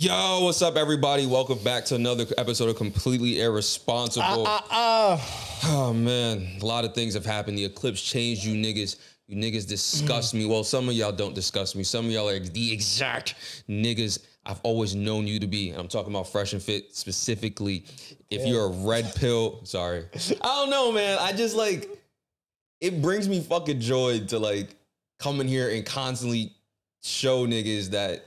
Yo, what's up, everybody? Welcome back to another episode of Completely Irresponsible. Oh, man. A lot of things have happened. The eclipse changed you niggas. You niggas disgust me. Well, some of y'all don't disgust me. Some of y'all are the exact niggas I've always known you to be. And I'm talking about Fresh and Fit specifically. If you're a red pill, sorry. I don't know, man. I just like, it brings me fucking joy to like come in here and constantly show niggas that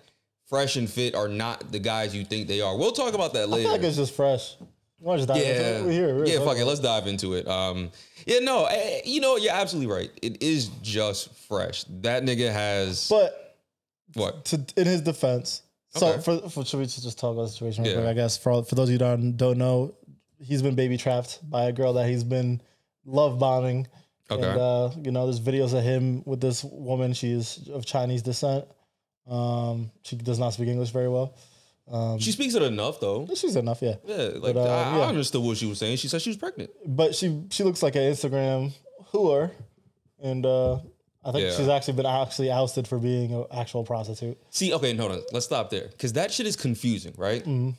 Fresh and Fit are not the guys you think they are. We'll talk about that later. I feel like it's just fresh. You want to just dive into it? We're here. Fuck it. Let's dive into it. You know, you're absolutely right. It is just fresh. That nigga has. But what? In his defense, so should we just talk about the situation real quick? I guess for those of you who don't know, he's been baby trapped by a girl that he's been love bombing. Okay. And there's videos of him with this woman. She is of Chinese descent. She does not speak English very well. She speaks it enough, though. She's enough, yeah. Yeah, like I understood what she was saying. She said she was pregnant. But she looks like an Instagram whore, and I think she's actually been ousted for being an actual prostitute. See, okay, hold on. Let's stop there. Because that shit is confusing, right? Mm-hmm.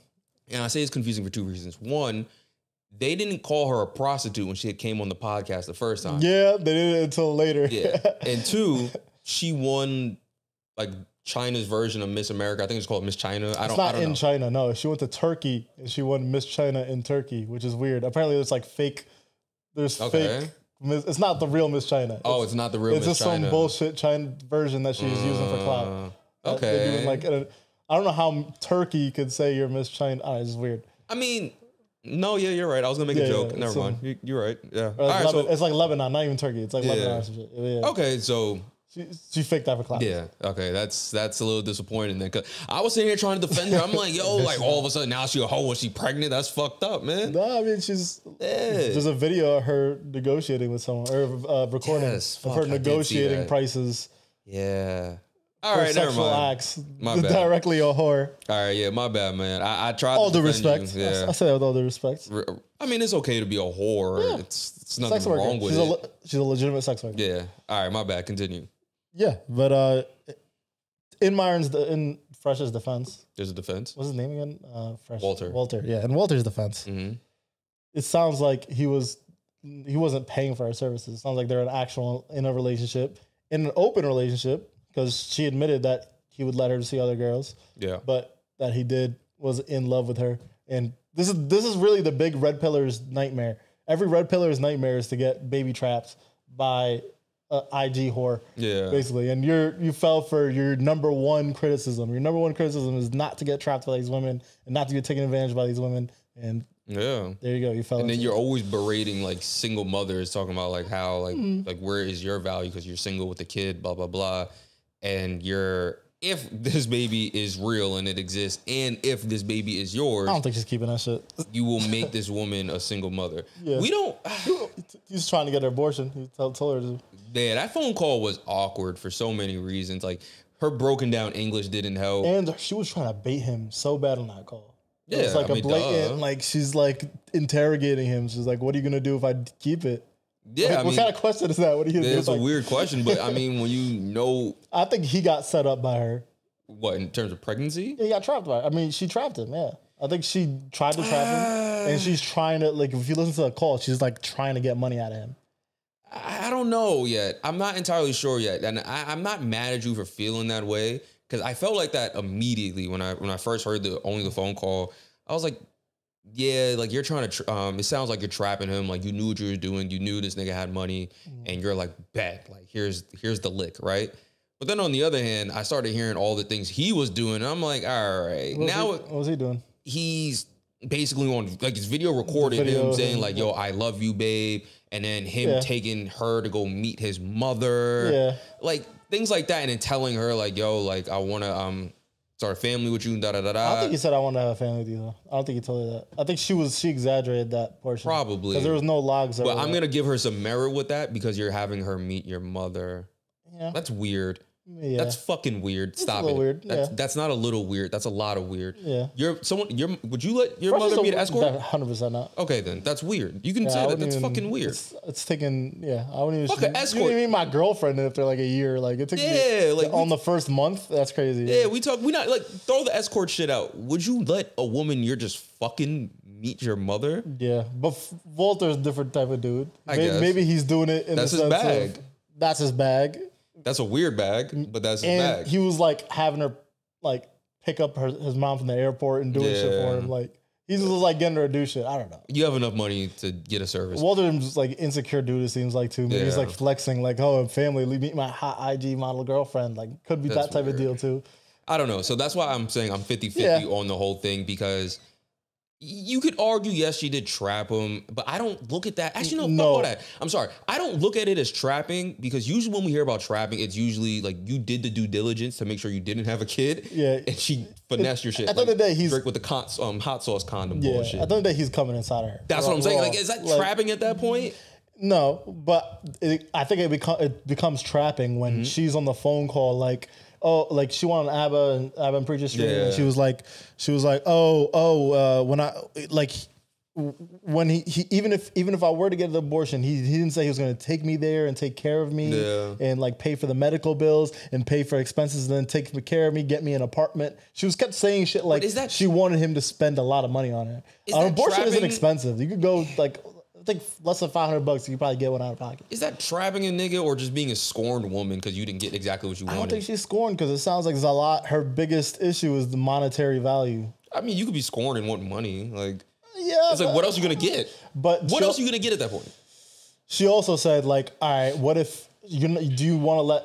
And I say it's confusing for two reasons. One, they didn't call her a prostitute when she had came on the podcast the first time. Yeah, they didn't until later. Yeah. And two, she won, like, China's version of Miss America. I think it's called Miss China. I don't know. China. No, she went to Turkey and she won Miss China in Turkey, which is weird. Apparently, there's like fake. Fake. It's not the real Miss China. It's not the real Miss China. It's just some bullshit China version that she's using for clout. Okay. I don't know how Turkey could say you're Miss China. It's just weird. I mean, no, yeah, you're right. I was gonna make a joke. Never mind. You're right. Yeah. All right, it's like Lebanon, not even Turkey. It's like Lebanon or some shit. Yeah. Okay, so. She faked that for clout. Yeah. Okay. That's a little disappointing then. Cause I was sitting here trying to defend her. I'm like, yo, like all of a sudden now she a hoe when she pregnant. That's fucked up, man. No, I mean there's a video of her negotiating with someone or recording of her negotiating prices. Yeah. All right, never mind. Acts. My bad. Directly a whore. All right, yeah, my bad, man. I tried. All due respect. Yeah. I say that with all due respect. I mean, it's okay to be a whore. Yeah. It's nothing wrong with it. She's a legitimate sex worker. Yeah. All right, my bad. Continue. Yeah, but in Fresh's defense, there's a defense. What's his name again? Fresh. Walter. Yeah, in Walter's defense, it sounds like he wasn't paying for her services. It sounds like they're in a relationship, in an open relationship, because she admitted that he would let her see other girls. Yeah, but that he was in love with her, and this is really the big red pillar's nightmare. Every red pillar's nightmare is to get baby trapped by IG whore, basically, and you fell for your number one criticism. Your number one criticism is not to get trapped by these women and not to get taken advantage by these women. And there you go, you fell. And then you're always berating like single mothers, talking about like how like where is your value because you're single with a kid, blah blah blah. And if this baby is real and it exists, and if this baby is yours, I don't think she's keeping that shit. You will make this woman a single mother. Yeah. We don't. He's trying to get her abortion. He told her to. Yeah, that phone call was awkward for so many reasons. Like her broken down English didn't help, and she was trying to bait him so bad on that call. Yeah, it's like a blatant, like she's like interrogating him. She's like, "What are you gonna do if I keep it?" Yeah, what kind of question is that? What are you gonna do? It's a weird question, but I mean, when you know, I think he got set up by her. What, in terms of pregnancy? Yeah, he got trapped by her. I mean, she trapped him. Yeah, I think she tried to trap him, and she's trying to if you listen to the call, she's like trying to get money out of him. I don't know yet. I'm not entirely sure yet, and I'm not mad at you for feeling that way because I felt like that immediately when I first heard the phone call. I was like, yeah, like you're trying to. It sounds like you're trapping him. Like you knew what you were doing. You knew this nigga had money, and you're like, bet. Like here's the lick, right? But then on the other hand, I started hearing all the things he was doing. And I'm like, all right, what was he doing? He's basically on like his video recorded him saying like, yo, I love you, babe. And then him taking her to go meet his mother. Yeah. Like things like that. And then telling her like, yo, like I want to start a family with you. Da da da da. I don't think he said I want to have a family with you though. I don't think he told her that. I think she exaggerated that portion. Probably. Because there was no logs. But I'm going to give her some merit with that because you're having her meet your mother. Yeah. That's weird. Yeah. That's fucking weird. Stop it. Weird. That's not a little weird. That's a lot of weird. Yeah. Would you let your mother be an escort? 100% not. Okay, then that's weird. You can say that. That's fucking weird. It's taking. Yeah, I wouldn't even. Fuck an escort. You wouldn't even meet my girlfriend after like a year. Like it took me. Like on the first month. That's crazy. Yeah, we not like throw the escort shit out. Would you let a woman you're just fucking meet your mother? Yeah, but Walter's a different type of dude. I guess. Maybe he's doing it in that's the his sense bag. of that's his bag. That's a weird bag, but that's his bag. He was like having her like pick up his mom from the airport and doing shit for him. Like he's just like getting her to do shit. I don't know. You have enough money to get a service. Walter's just like insecure dude. It seems like too. Maybe he's like flexing, like family. Meet my hot IG model girlfriend. Like could be that type of deal too. I don't know. So that's why I'm saying I'm 50-50 on the whole thing because. You could argue, yes, she did trap him, but I don't look at that. Actually, no, fuck all that. I'm sorry. I don't look at it as trapping because usually when we hear about trapping, it's usually like you did the due diligence to make sure you didn't have a kid. Yeah. And she finessed your shit. At the end of the day, he's... Drake with the hot sauce condom bullshit. At the end of the day, he's coming inside of her. That's what I'm saying. Like, is that trapping at that point? No, but I think it becomes trapping when she's on the phone call like... Oh, like she went on ABBA and Preacher Street, and she was like, when I like when he even if I were to get an abortion, he didn't say he was going to take me there and take care of me and like pay for the medical bills and pay for expenses and then take care of me, get me an apartment. She kept saying shit like she wanted him to spend a lot of money on her. An abortion isn't expensive. You could go like. I think less than $500, you could probably get one out of pocket. Is that trapping a nigga or just being a scorned woman because you didn't get exactly what you wanted? I don't think she's scorned because it sounds like there's a lot. Her biggest issue is the monetary value. I mean, you could be scorned and want money. Like, it's like, what else are you going to get? But what else are you going to get at that point? She also said, like, all right, what if, do you want to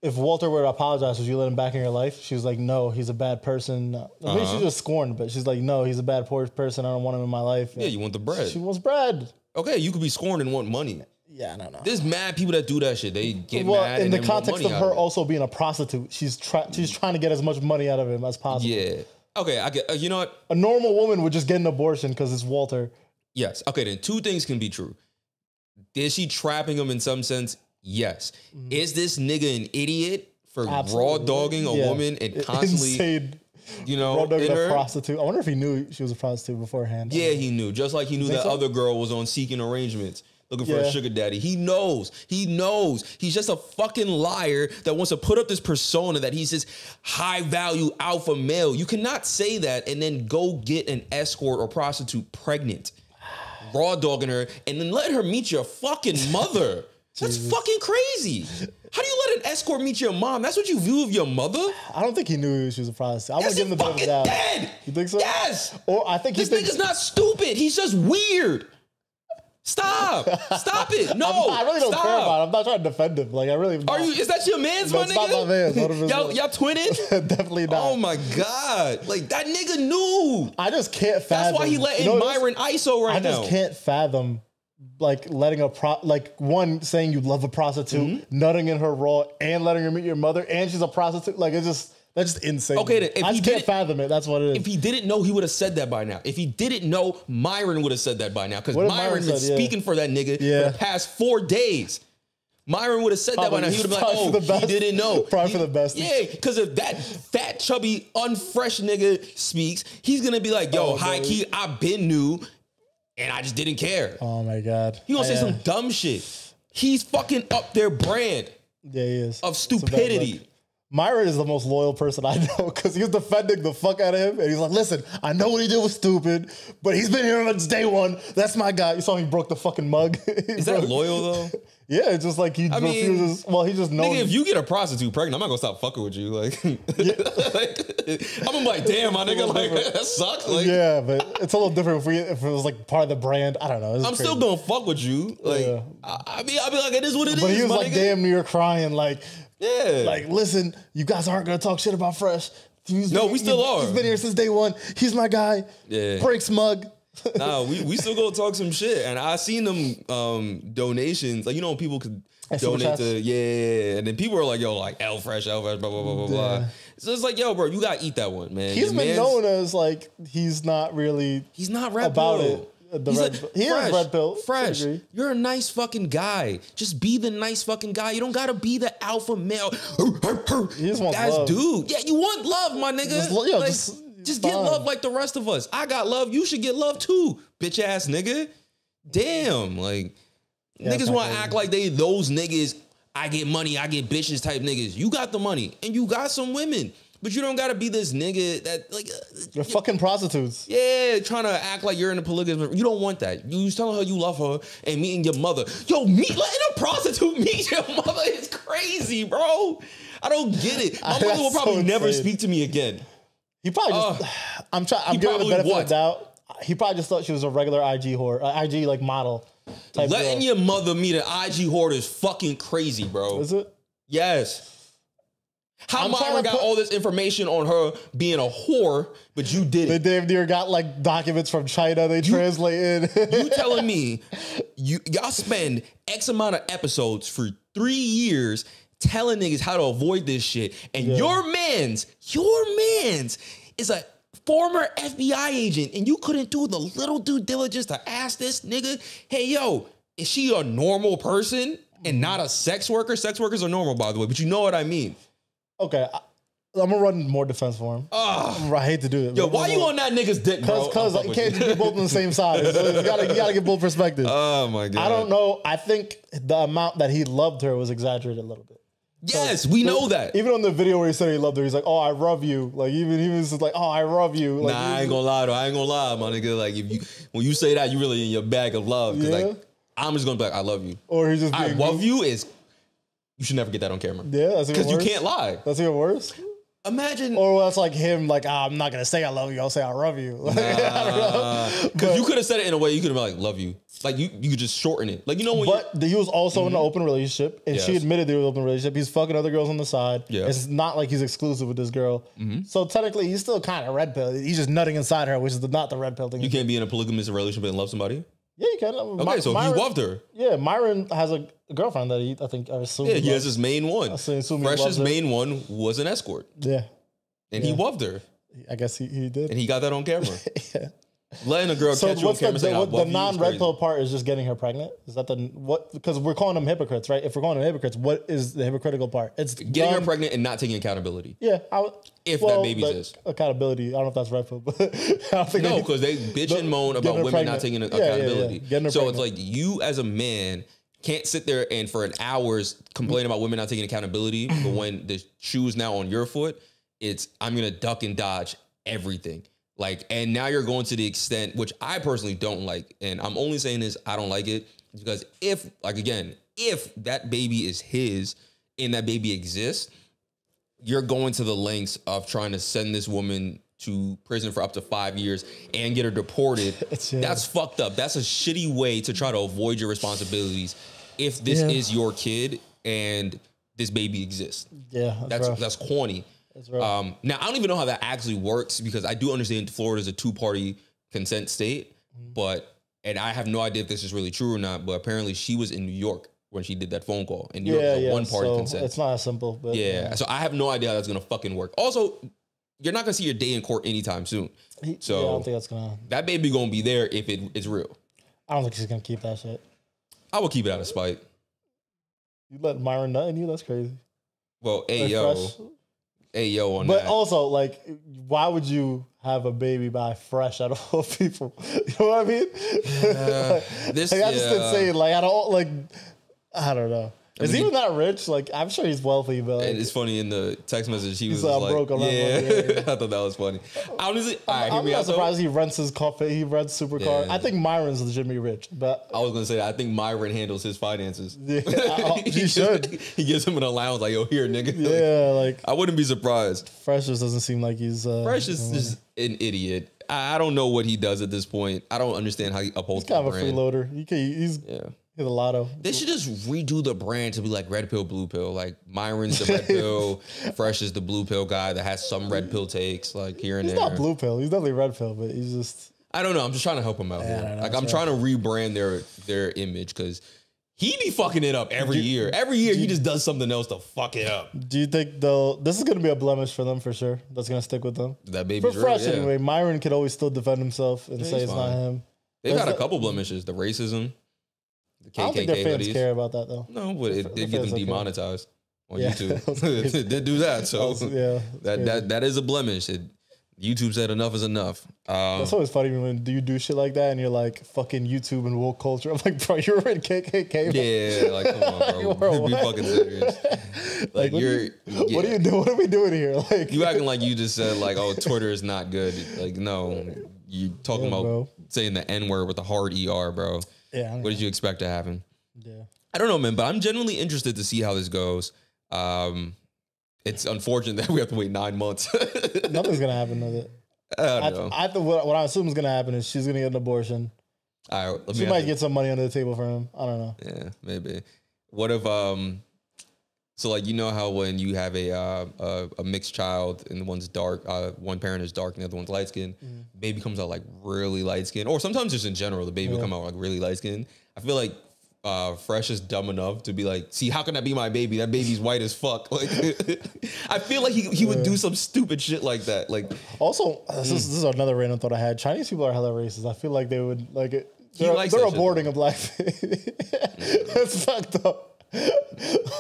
if Walter were to apologize, would you let him back in your life? She was like, no, he's a bad person. I mean, she's just scorned, but she's like, no, he's a bad person. I don't want him in my life. Yeah, you want the bread. She wants bread. Okay, you could be scorned and want money. Yeah, I don't know. There's mad people that do that shit. They get mad. In the context of her also being a prostitute, she's trying to get as much money out of him as possible. Yeah. Okay, I get. You know what? A normal woman would just get an abortion because it's Walter. Yes. Okay, then two things can be true. Is she trapping him in some sense? Yes. Is this nigga an idiot for raw dogging a woman and constantly? Insane. You know, a prostitute. I wonder if he knew she was a prostitute beforehand. Yeah, he knew. Just like he knew that other girl was on Seeking Arrangements looking for a sugar daddy. He knows. He's just a fucking liar that wants to put up this persona that he's this high value alpha male. You cannot say that and then go get an escort or prostitute pregnant, raw dogging her, and then let her meet your fucking mother. That's fucking crazy. How do you let an escort meet your mom? That's what you view of your mother? I don't think he knew she was a prostitute. I would give him the benefit of the doubt. Dead. You think so? Yes. Or I think this nigga's not stupid. He's just weird. Stop it. No. I really don't care about him. I'm not trying to defend him. Like I really. Are you? Is that your man's, my nigga? That's not my man's. Y'all twinning? Definitely not. Oh my god! Like that nigga knew. I just can't fathom. That's why he letting Myron ISO right now. I just can't fathom. Like letting one saying you love a prostitute, nutting in her raw, and letting her meet your mother, and she's a prostitute. Like that's just insane. Okay, then, if I just can't fathom it. That's what it is. If he didn't know, he would have said that by now. If he didn't know, Myron would have said that by now because Myron been speaking for that nigga for the past 4 days. Myron would have said that by now. He would have been like, "Oh, he didn't know." Probably for the best. Yeah, because if that fat, chubby, unfresh nigga speaks, he's gonna be like, "Yo, high key, I been knew." And I just didn't care. Oh my god. He gonna say some dumb shit. He's fucking up their brand. Yeah, he is. Of stupidity. Myron is the most loyal person I know because he was defending the fuck out of him. And he's like, listen, I know what he did was stupid, but he's been here since day one. That's my guy. You saw he broke the fucking mug. Is that loyal though? Yeah, it's just like he refuses. Well, he just knows. Nigga, if you get a prostitute pregnant, I'm not gonna stop fucking with you. Like, I'm gonna be like, damn, my nigga, like that sucks. Like, yeah, but it's a little different if it was like part of the brand. I don't know. I'm still gonna fuck with you. Like, I'll be like, it is what it is. But he was like, damn near crying, like, yeah, like, listen, you guys aren't gonna talk shit about Fresh. We still are. He's been here since day one. He's my guy. Yeah, breaks mug. Nah, we still go talk some shit, and I seen them donations. Like, you know, people could donate to and then people are like, yo, like L Fresh, blah blah blah blah blah. So it's like, yo, bro, you gotta eat that one, man. He's been known as like he's not rap about though. it. He is red pill. Fresh. You're a nice fucking guy. Just be the nice fucking guy. You don't gotta be the alpha male. He just wants love. Dude. Yeah, you want love, my nigga. Just get love like the rest of us. I got love. You should get love too, bitch ass nigga. Damn, like niggas want to act like they those niggas. I get money, I get bitches type niggas. You got the money and you got some women. But you don't gotta be this nigga that like you're fucking prostitutes. Yeah, trying to act like you're in a polygamous. You don't want that. You was telling her you love her and meeting your mother. Yo, letting a prostitute meet your mother is crazy, bro. I don't get it. My mother will probably never speak to me again. He probably just. I'm giving the benefit of the doubt. He probably just thought she was a regular IG whore, IG like model. Letting your mother meet an IG whore is fucking crazy, bro. Is it? Yes. How Myra got all this information on her being a whore, but you didn't? They damn near got like documents from China they translate in. You telling me y'all spend X amount of episodes for 3 years telling niggas how to avoid this shit, and your man's is a former FBI agent, and you couldn't do the little due diligence to ask this nigga, hey, yo, is she a normal person and not a sex worker? Sex workers are normal, by the way, but you know what I mean. Okay, I'm gonna run more defense for him. I hate to do it. Yo, why you on that nigga's dick, bro? Because you can't be both on the same side. So you gotta get both perspectives. Oh my God. I don't know. I think the amount that he loved her was exaggerated a little bit. Yes, we know that. Even on the video where he said he loved her, he's like, "Oh, I love you." Like even he was just like, "Oh, I love you." Like, I ain't gonna lie though. I ain't gonna lie, my nigga. Like when you say that, you really in your bag of love. Cause like I'm just gonna be like, "I love you," or he's just I love you is. You should never get that on camera. Yeah, that's even worse. Because you can't lie. That's even worse. Imagine. Or that's like him, like, I'm not going to say I love you. I'll say I love you. Like, I don't know. Because you could have said it in a way you could have been like, love you. Like, you could just shorten it. Like, you know when he was also in an open relationship, and she admitted they were in an open relationship. He's fucking other girls on the side. Yeah. It's not like he's exclusive with this girl. So technically, he's still kind of red pill. He's just nutting inside her, which is not the red pill thing. You can't be in a polygamous relationship and love somebody? Yeah, you can. Okay, so Myron, he loved her. Yeah, Myron has a girlfriend that I assume. Yeah, he has his main one. Fresh's main one was an escort. Yeah. And he loved her. I guess he did. And he got that on camera. Yeah. Letting a girl catch you on camera saying, the non-red pill part is just getting her pregnant? Is that because we're calling them hypocrites, right? If we're calling them hypocrites, what is the hypocritical part? It's getting her pregnant and not taking accountability. Yeah. If that baby exists. Accountability. I don't know if that's red pill, but I don't think no, because they bitch and moan about women not taking accountability. So it's like you as a man can't sit there and for an hours complain about women not taking accountability, but when the shoe's now on your foot, it's I'm gonna duck and dodge everything. Like, and now you're going to the extent, which I personally don't like, and I'm only saying this, I don't like it, because if that baby is his and that baby exists, you're going to the lengths of trying to send this woman to prison for up to 5 years and get her deported. That's fucked up. That's a shitty way to try to avoid your responsibilities if this is your kid and this baby exists. Yeah, that's corny. Now, I don't even know how that actually works because I do understand Florida is a 2-party consent state, and I have no idea if this is really true or not, but apparently she was in New York when she did that phone call, and New York was a 1-party consent. It's not as simple. But so I have no idea how that's going to fucking work. Also, you're not going to see your day in court anytime soon. So I don't think that's going to... That baby going to be there if it's real. I don't think she's going to keep that shit. I will keep it out of spite. You let Myron nut in you? That's crazy. Well, on but that. Also, like, why would you have a baby by Fresh out of all people? You know what I mean? I just insane. Like, I don't know. Is he even that rich? Like, I'm sure he's wealthy, but like, and it's funny in the text message he was like, broke on yeah. I thought that was funny. Honestly, I'm not surprised he rents his coffee. He rents supercar. I think Myron's legitimately rich, but I was gonna say I think Myron handles his finances. Yeah, he should. He gives him an allowance like, yo, here, nigga. Yeah, like I wouldn't be surprised. Fresh just doesn't seem like he's Fresh is just an idiot. I don't know what he does at this point. I don't understand how he upholds. He's kind of a freeloader. He's the lotto. They should just redo the brand to be like red pill, blue pill. Like Myron's the red pill, Fresh is the blue pill guy that has some red pill takes, like here and there. He's not blue pill. He's definitely red pill, but he's just. I don't know. I'm just trying to help him out here. Like I'm trying to rebrand their image because he be fucking it up every year. Every year he just does something else to fuck it up. Do you think this is going to be a blemish for them for sure? That's going to stick with them. That baby's for Fresh anyway. Myron could always still defend himself and say it's not him. They've got a couple blemishes. The racism, the KKK I don't think their fans hoodies. care about that though. No, but it did get them demonetized on YouTube. It It did do that. So that is a blemish. YouTube said enough is enough. That's always funny when you do shit like that and you're like, fucking YouTube and woke culture. I'm like, bro, you're in KKK. Yeah, like, come on, bro. Be fucking serious. Like, what are you doing? What are we doing here? Like, you acting like you just said, like, oh, Twitter is not good. Like, no. You talking about saying the N-word with the hard ER, bro. Yeah. What did you expect to happen? Yeah. I don't know, man, but I'm genuinely interested to see how this goes. It's unfortunate that we have to wait 9 months. Nothing's gonna happen with it. I don't know. What I assume is gonna happen is she's gonna get an abortion. All right, she might get some money under the table for him. I don't know. Yeah, maybe. What if so like, you know how when you have a mixed child and one's dark, one parent is dark and the other one's light skinned, baby comes out like really light skinned, or sometimes just in general the baby will come out like really light skinned. I feel like Fresh is dumb enough to be like, see, how can that be my baby? That baby's white as fuck. Like, I feel like he would do some stupid shit like that. Like, also, this is another random thought I had. Chinese people are hella racist. I feel like they would like it. They're aborting a black baby. It's fucked up.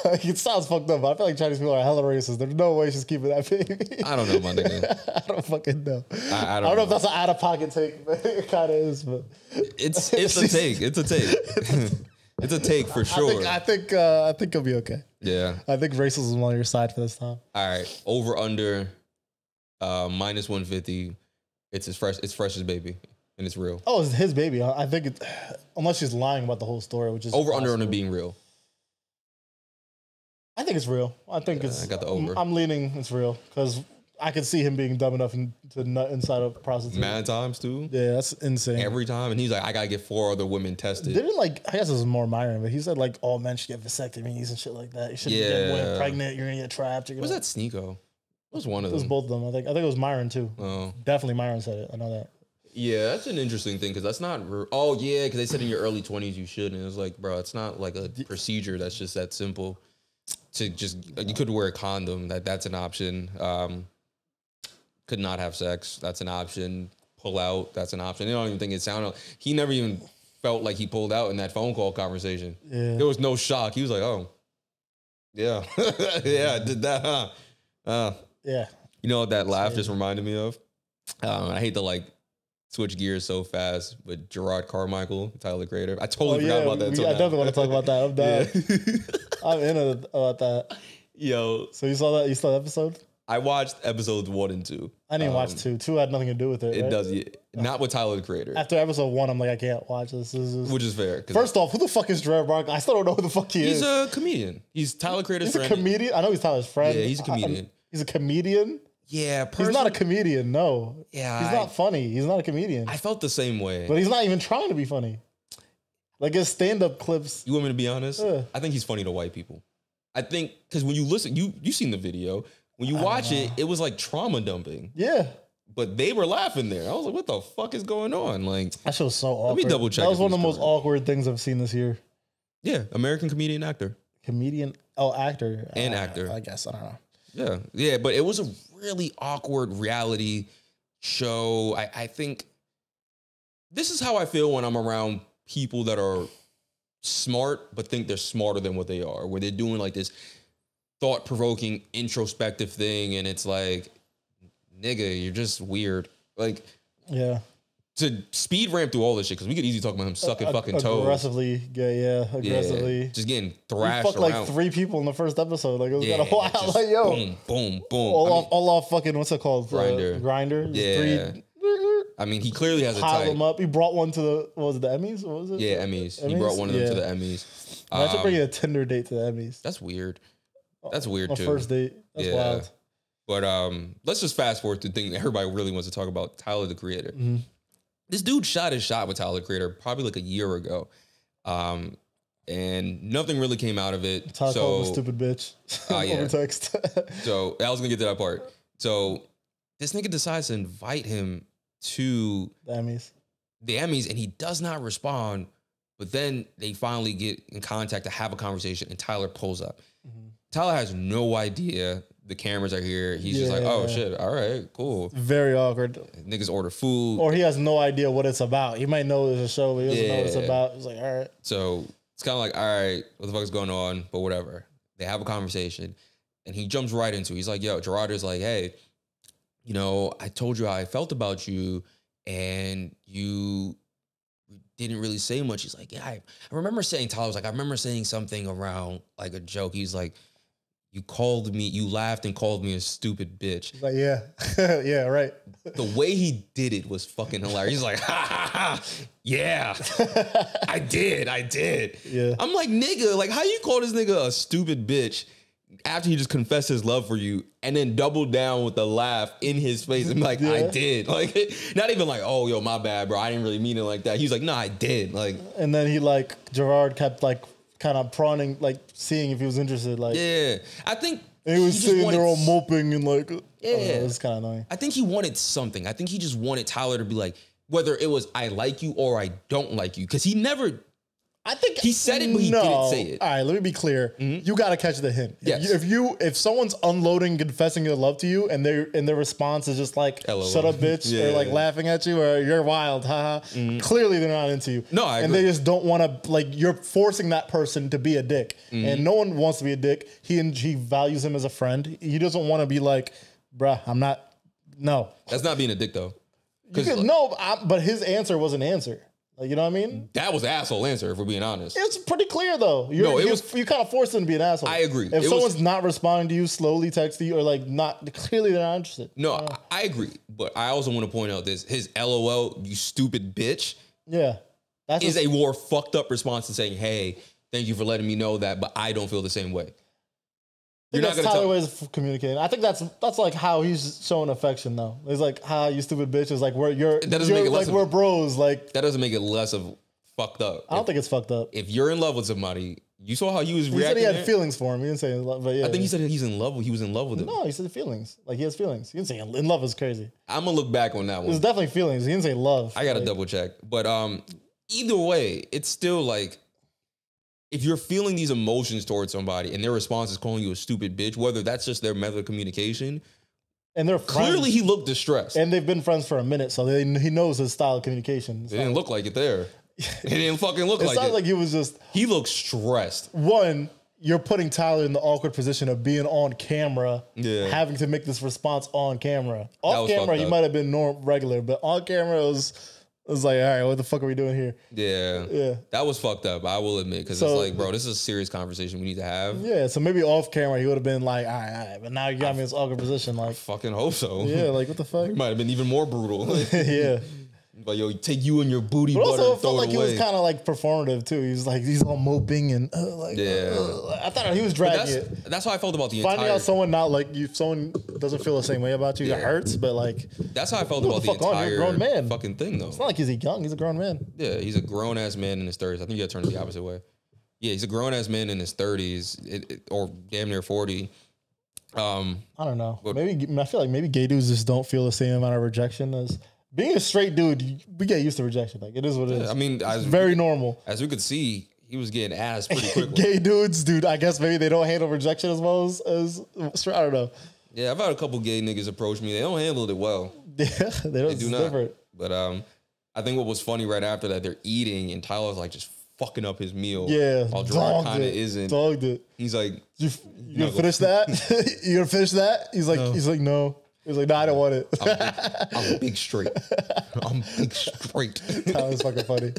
Like, it sounds fucked up, but I feel like Chinese people are hella racist. There's no way she's keeping that baby. I don't know, my nigga. I don't fucking know. I don't know if that's an out of pocket take, but it kind of is. But it's a take. It's a take. It's a take for sure. I think it'll be okay. Yeah. I think racism is on your side for this time. All right. Over under minus 150. It's Fresh's baby. And it's real. Oh, it's his baby. I think unless she's lying about the whole story, which is over under on it being real. I think it's real. I think it's. I got the over. I'm leaning it's real because I could see him being dumb enough to nut inside a prostitute. Mad times too. Yeah, that's insane. Every time, and he's like, I gotta get 4 other women tested. Didn't I guess this is more Myron, but he said like all men should get vasectomies and shit like that. You shouldn't get women pregnant. You're gonna get trapped. Was that Sneeko? It was one of them. It was both of them. I think it was Myron too. Oh, definitely Myron said it. I know that. Yeah, that's an interesting thing because that's not. Oh yeah, because they said in your early 20s you should, and it was like, bro, it's not like a procedure that's just that simple. To just you could wear a condom. That's an option. Could not have sex. That's an option. Pull out. That's an option. I don't even think it sounded. He never even felt like he pulled out in that phone call conversation. Yeah. There was no shock. He was like, oh, yeah, yeah, I did that, huh? Yeah. You know what that laugh just reminded me of? I hate to like switch gears so fast, but Gerard Carmichael, Tyler the Creator. I totally forgot about that. I definitely want to talk about that. I'm down. Yeah. I'm in it about that. Yo. So you saw that? You saw the episode? I watched episodes 1 and 2. I didn't watch 2. 2 had nothing to do with it. It right? does. Yeah. Not with Tyler the Creator. After episode 1, I'm like, I can't watch this. Which is fair. First off, who the fuck is Gerard Carmichael? I still don't know who the fuck he is. He's a comedian. He's Tyler the Creator's friend. He's a comedian? I know he's Tyler's friend. Yeah, he's a comedian. He's a comedian? Yeah, he's not a comedian. No, yeah, he's not funny. He's not a comedian. I felt the same way, but he's not even trying to be funny. Like his stand-up clips. You want me to be honest? I think he's funny to white people. I think because when you listen, you seen the video. When you watch it, it was like trauma dumping. Yeah, but they were laughing there. I was like, "What the fuck is going on?" Like that shit was so awkward. Let me double check. That was one of the most awkward things I've seen this year. Yeah, American comedian actor. Actor and actor. I guess I don't know. Yeah, but it was a really awkward reality show. I think this is how I feel when I'm around people that are smart but think they're smarter than what they are, where they're doing like this thought-provoking introspective thing, and it's like, nigga, you're just weird. Like, yeah. To speed ramp through all this shit, because we could easily talk about him sucking fucking toes. Aggressively. Just getting thrashed fucked like 3 people in the first episode. Like, it was kind of wild. Like, yo. Boom, boom, boom. All off fucking, what's it called? Grinder. Yeah. 3. I mean, he clearly has a type. Piled them up. He brought one to the, what was it, the Emmys? What was it? Yeah, Emmys. He brought one of them to the Emmys. Imagine bringing a Tinder date to the Emmys. That's weird. That's weird, too. A first date. That's wild. But let's just fast forward to the thing that everybody really wants to talk about, Tyler, the Creator. Mm-hmm. This dude shot his shot with Tyler, the Creator, probably like a year ago. And nothing really came out of it. Tyler called him a stupid bitch. Over text. So I was going to get to that part. So this nigga decides to invite him to the Emmys, and he does not respond. But then they finally get in contact to have a conversation, and Tyler pulls up. Mm-hmm. Tyler has no idea the cameras are here. He's just like, oh shit, all right, cool. Very awkward. Niggas order food. Or he has no idea what it's about. He might know there's a show, but he doesn't know what it's about. He's like, all right. So it's kind of like, all right, what the fuck is going on? But whatever. They have a conversation and he jumps right into it. He's like, yo, Gerard is like, hey, you know, I told you how I felt about you and you didn't really say much. He's like, yeah, I remember saying, Tyler was like, I remember saying something around like a joke. He's like, you laughed and called me a stupid bitch. He's like, yeah, yeah, right. The way he did it was fucking hilarious. He's like, ha ha ha, yeah, I did. Yeah. I'm like, nigga, like how you call this nigga a stupid bitch after he just confessed his love for you and then doubled down with a laugh in his face and like, I did. Like, not even like, oh, yo, my bad, bro. I didn't really mean it like that. He was like, no, I did. Like, and then he like, Gerard kept like, kind of prawning, like seeing if he was interested. Like, yeah, I think he was sitting there all moping and like, it was kind of annoying. I think he wanted something. I think he just wanted Tyler to be like, whether it was I like you or I don't like you, because he never. I think he said it, but he didn't say it. All right, let me be clear. You got to catch the hint. Yes. If someone's unloading, confessing their love to you, and their response is just like, LOL. "Shut up, bitch," or like laughing at you, or "You're wild," haha. Clearly, they're not into you. No, I agree. And they just don't want to. Like, you're forcing that person to be a dick, and no one wants to be a dick. He values him as a friend. He doesn't want to be like, "Bruh, I'm not." No, that's not being a dick though. But his answer was an answer. Like, you know what I mean? That was an asshole answer, if we're being honest. It's pretty clear, though. You kind of forced him to be an asshole. I agree. If someone's not responding to you, slowly texting you, or like clearly they're not interested. No, I agree. But I also want to point out this: his LOL, you stupid bitch. Yeah, is a more fucked up response to saying, "Hey, thank you for letting me know that, but I don't feel the same way." I think that's Tyler ways of communicating. I think that's like how he's showing affection, though. It's like, "Hi, you stupid bitch." It's like we're bros. Like, that doesn't make it less of fucked up. I don't think it's fucked up. If you're in love with somebody, you saw how he was reacting. He said he had feelings for him. He didn't say love, but yeah. I think he said he was in love with him. No, he said feelings. Like, he has feelings. He didn't say in love is crazy. I'm gonna look back on that one. It was definitely feelings. He didn't say love. I gotta double check. But either way, it's still like, if you're feeling these emotions towards somebody and their response is calling you a stupid bitch, whether that's just their method of communication, and they're clearly he looked distressed, and they've been friends for a minute, so he knows his style of communication. It didn't look like it there. It didn't fucking look like it. It sounded like he looked stressed. One, you're putting Tyler in the awkward position of being on camera, having to make this response on camera. Off camera, he might have been regular, but on camera, it was like, all right, what the fuck are we doing here? Yeah. That was fucked up, I will admit, because it's like, bro, this is a serious conversation we need to have. Yeah, so maybe off camera, he would have been like, all right, but now you got me in this awkward position. Like, I fucking hope so. Yeah, like, what the fuck? It might have been even more brutal. Yeah. But yo, take you and your booty butter and throw it away. But also, it felt like he was kind of like performative too. He's all moping and I thought he was dragging it. That's how I felt about the finding out someone not like you, someone doesn't feel the same way about you. It hurts, but like that's how I felt about the entire grown man fucking thing though. It's not like he's young. He's a grown man. Yeah, he's a grown ass man in his 30s. I think you got to turn it the opposite way. Yeah, he's a grown ass man in his 30s or damn near 40. I don't know. I feel like maybe gay dudes just don't feel the same amount of rejection as. Being a straight dude, we get used to rejection. Like, it is what it is. I mean, it's very normal. As we could see, he was getting ass pretty quickly. Gay dudes, dude, I guess maybe they don't handle rejection as well as I don't know. Yeah, I've had a couple gay niggas approach me. They don't handle it well. Yeah, they do not. Different. But I think what was funny right after that, they're eating, and Tyler's like just fucking up his meal. Yeah, while Gerard kind of isn't. Dogged it. He's like, you gonna finish that? You gonna finish that? He's like, no. He was like, no, I don't want it. I'm big straight. I'm big straight. That was fucking funny.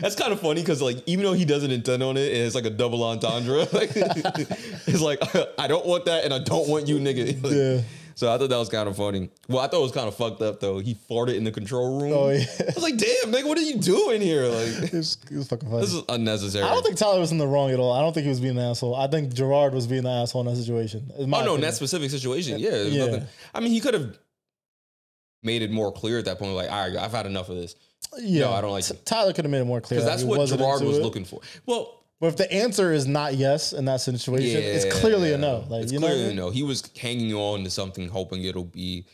That's kind of funny because, like, even though he doesn't intend on it, it's like a double entendre. Like, it's like, I don't want that and I don't want you, nigga. Like, yeah. So I thought that was kind of funny. Well, I thought it was kind of fucked up, though. He farted in the control room. Oh, yeah. I was like, damn, nigga, what are you doing here? Like, it was fucking funny. This is unnecessary. I don't think Tyler was in the wrong at all. I don't think he was being an asshole. I think Gerard was being the asshole in that situation. In that specific situation, yeah. Nothing. I mean, he could have made it more clear at that point. Like, all right, I've had enough of this. Yeah. No, I don't like it. Tyler could have made it more clear. Because that's what Gerard was looking for. Well, but if the answer is not yes in that situation, it's clearly a no. Like, it's clearly a no. He was hanging on to something, hoping it'll be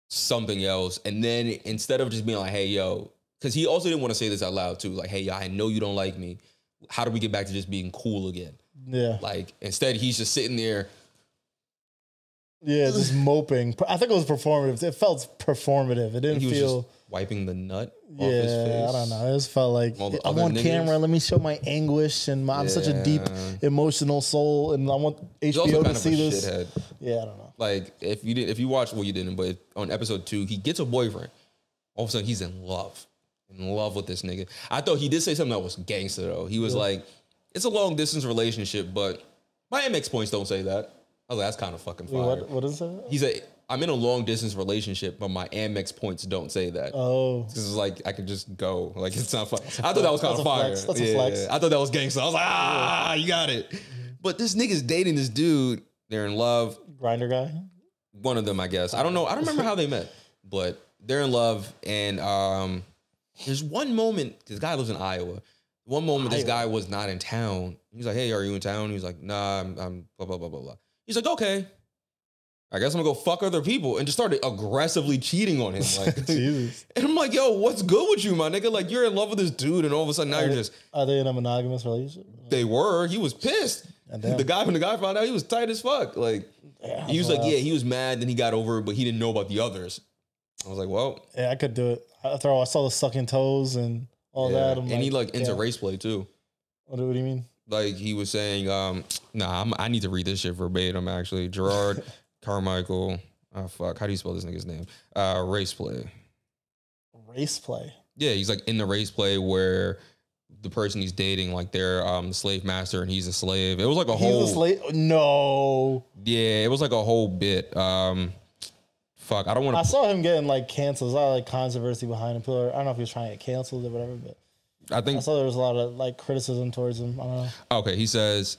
something else. And then instead of just being like, hey, yo, because he also didn't want to say this out loud too. Like, hey, yo, I know you don't like me. How do we get back to just being cool again? Yeah. Like, instead, he's just sitting there Yeah, just moping. I think it was performative. It felt performative. It didn't feel... Just wiping the nut off his face. I don't know. It just felt like, I'm on camera. Let me show my anguish. And I'm such a deep, emotional soul. And I want HBO to see this. Shithead. Yeah, I don't know. Like, if you watch, well, you didn't, but on episode 2, he gets a boyfriend. All of a sudden, he's in love with this nigga. I thought he did say something that was gangster, though. He was like, it's a long-distance relationship, but my MX points don't say that. I was like, that's kind of fucking fire. What is that? He said, I'm in a long-distance relationship, but my Amex points don't say that. Oh. Because it's like, I could just go. Like, it's not fun. I thought that was kind of fire. That's a flex. I thought that was gangster. I was like, you got it. But this nigga's dating this dude. They're in love. Grinder guy? One of them, I guess. I don't know. I don't remember how they met, but they're in love. And there's one moment, this guy lives in Iowa. One moment, this guy was not in town. He's like, hey, are you in town? He was like, nah, I'm blah, blah, blah, blah, blah. He's like, okay. I guess I'm gonna go fuck other people, and just started aggressively cheating on him. Like, Jesus. And I'm like, yo, what's good with you, my nigga? Like, you're in love with this dude, and all of a sudden now you're just... Are they in a monogamous relationship? They were. He was pissed. The guy found out he was tight as fuck. Like, he was like, yeah, he was mad, then he got over it, but he didn't know about the others. I was like, well... Yeah, I could do it. After all, I saw the sucking toes and all that. And he into race play, too. What do you mean? Like, he was saying, I need to read this shit verbatim, actually. Gerard Carmichael. Oh, fuck. How do you spell this nigga's name? Race play. Race play? Yeah, he's like in the race play where the person he's dating, like they're the slave master and he's a slave. It was like He's a slave? No. Yeah, it was like a whole bit. Fuck, I don't want to... I saw him getting like canceled. There's a lot of like controversy behind him. I don't know if he was trying to get canceled or whatever, but... I saw there was a lot of like criticism towards him. I don't know. Okay, he says,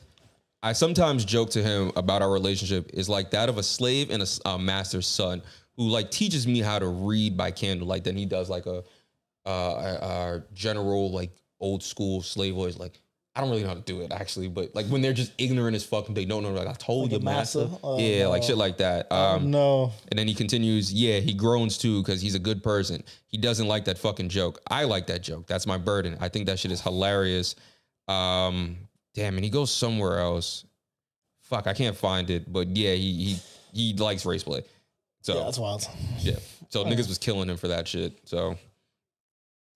I sometimes joke to him about our relationship is like that of a slave and a master's son who like teaches me how to read by candlelight. Then he does like a general like old school slave voice. Like, I don't really know how to do it actually, but like when they're just ignorant as fuck and they don't know, like I told like you, master. Yeah, like shit like that. No. And then he continues, yeah, he groans too because he's a good person. He doesn't like that fucking joke. I like that joke. That's my burden. I think that shit is hilarious. Damn, and he goes somewhere else. Fuck, I can't find it. But yeah, he likes race play. So yeah, that's wild. Yeah. So niggas was killing him for that shit. So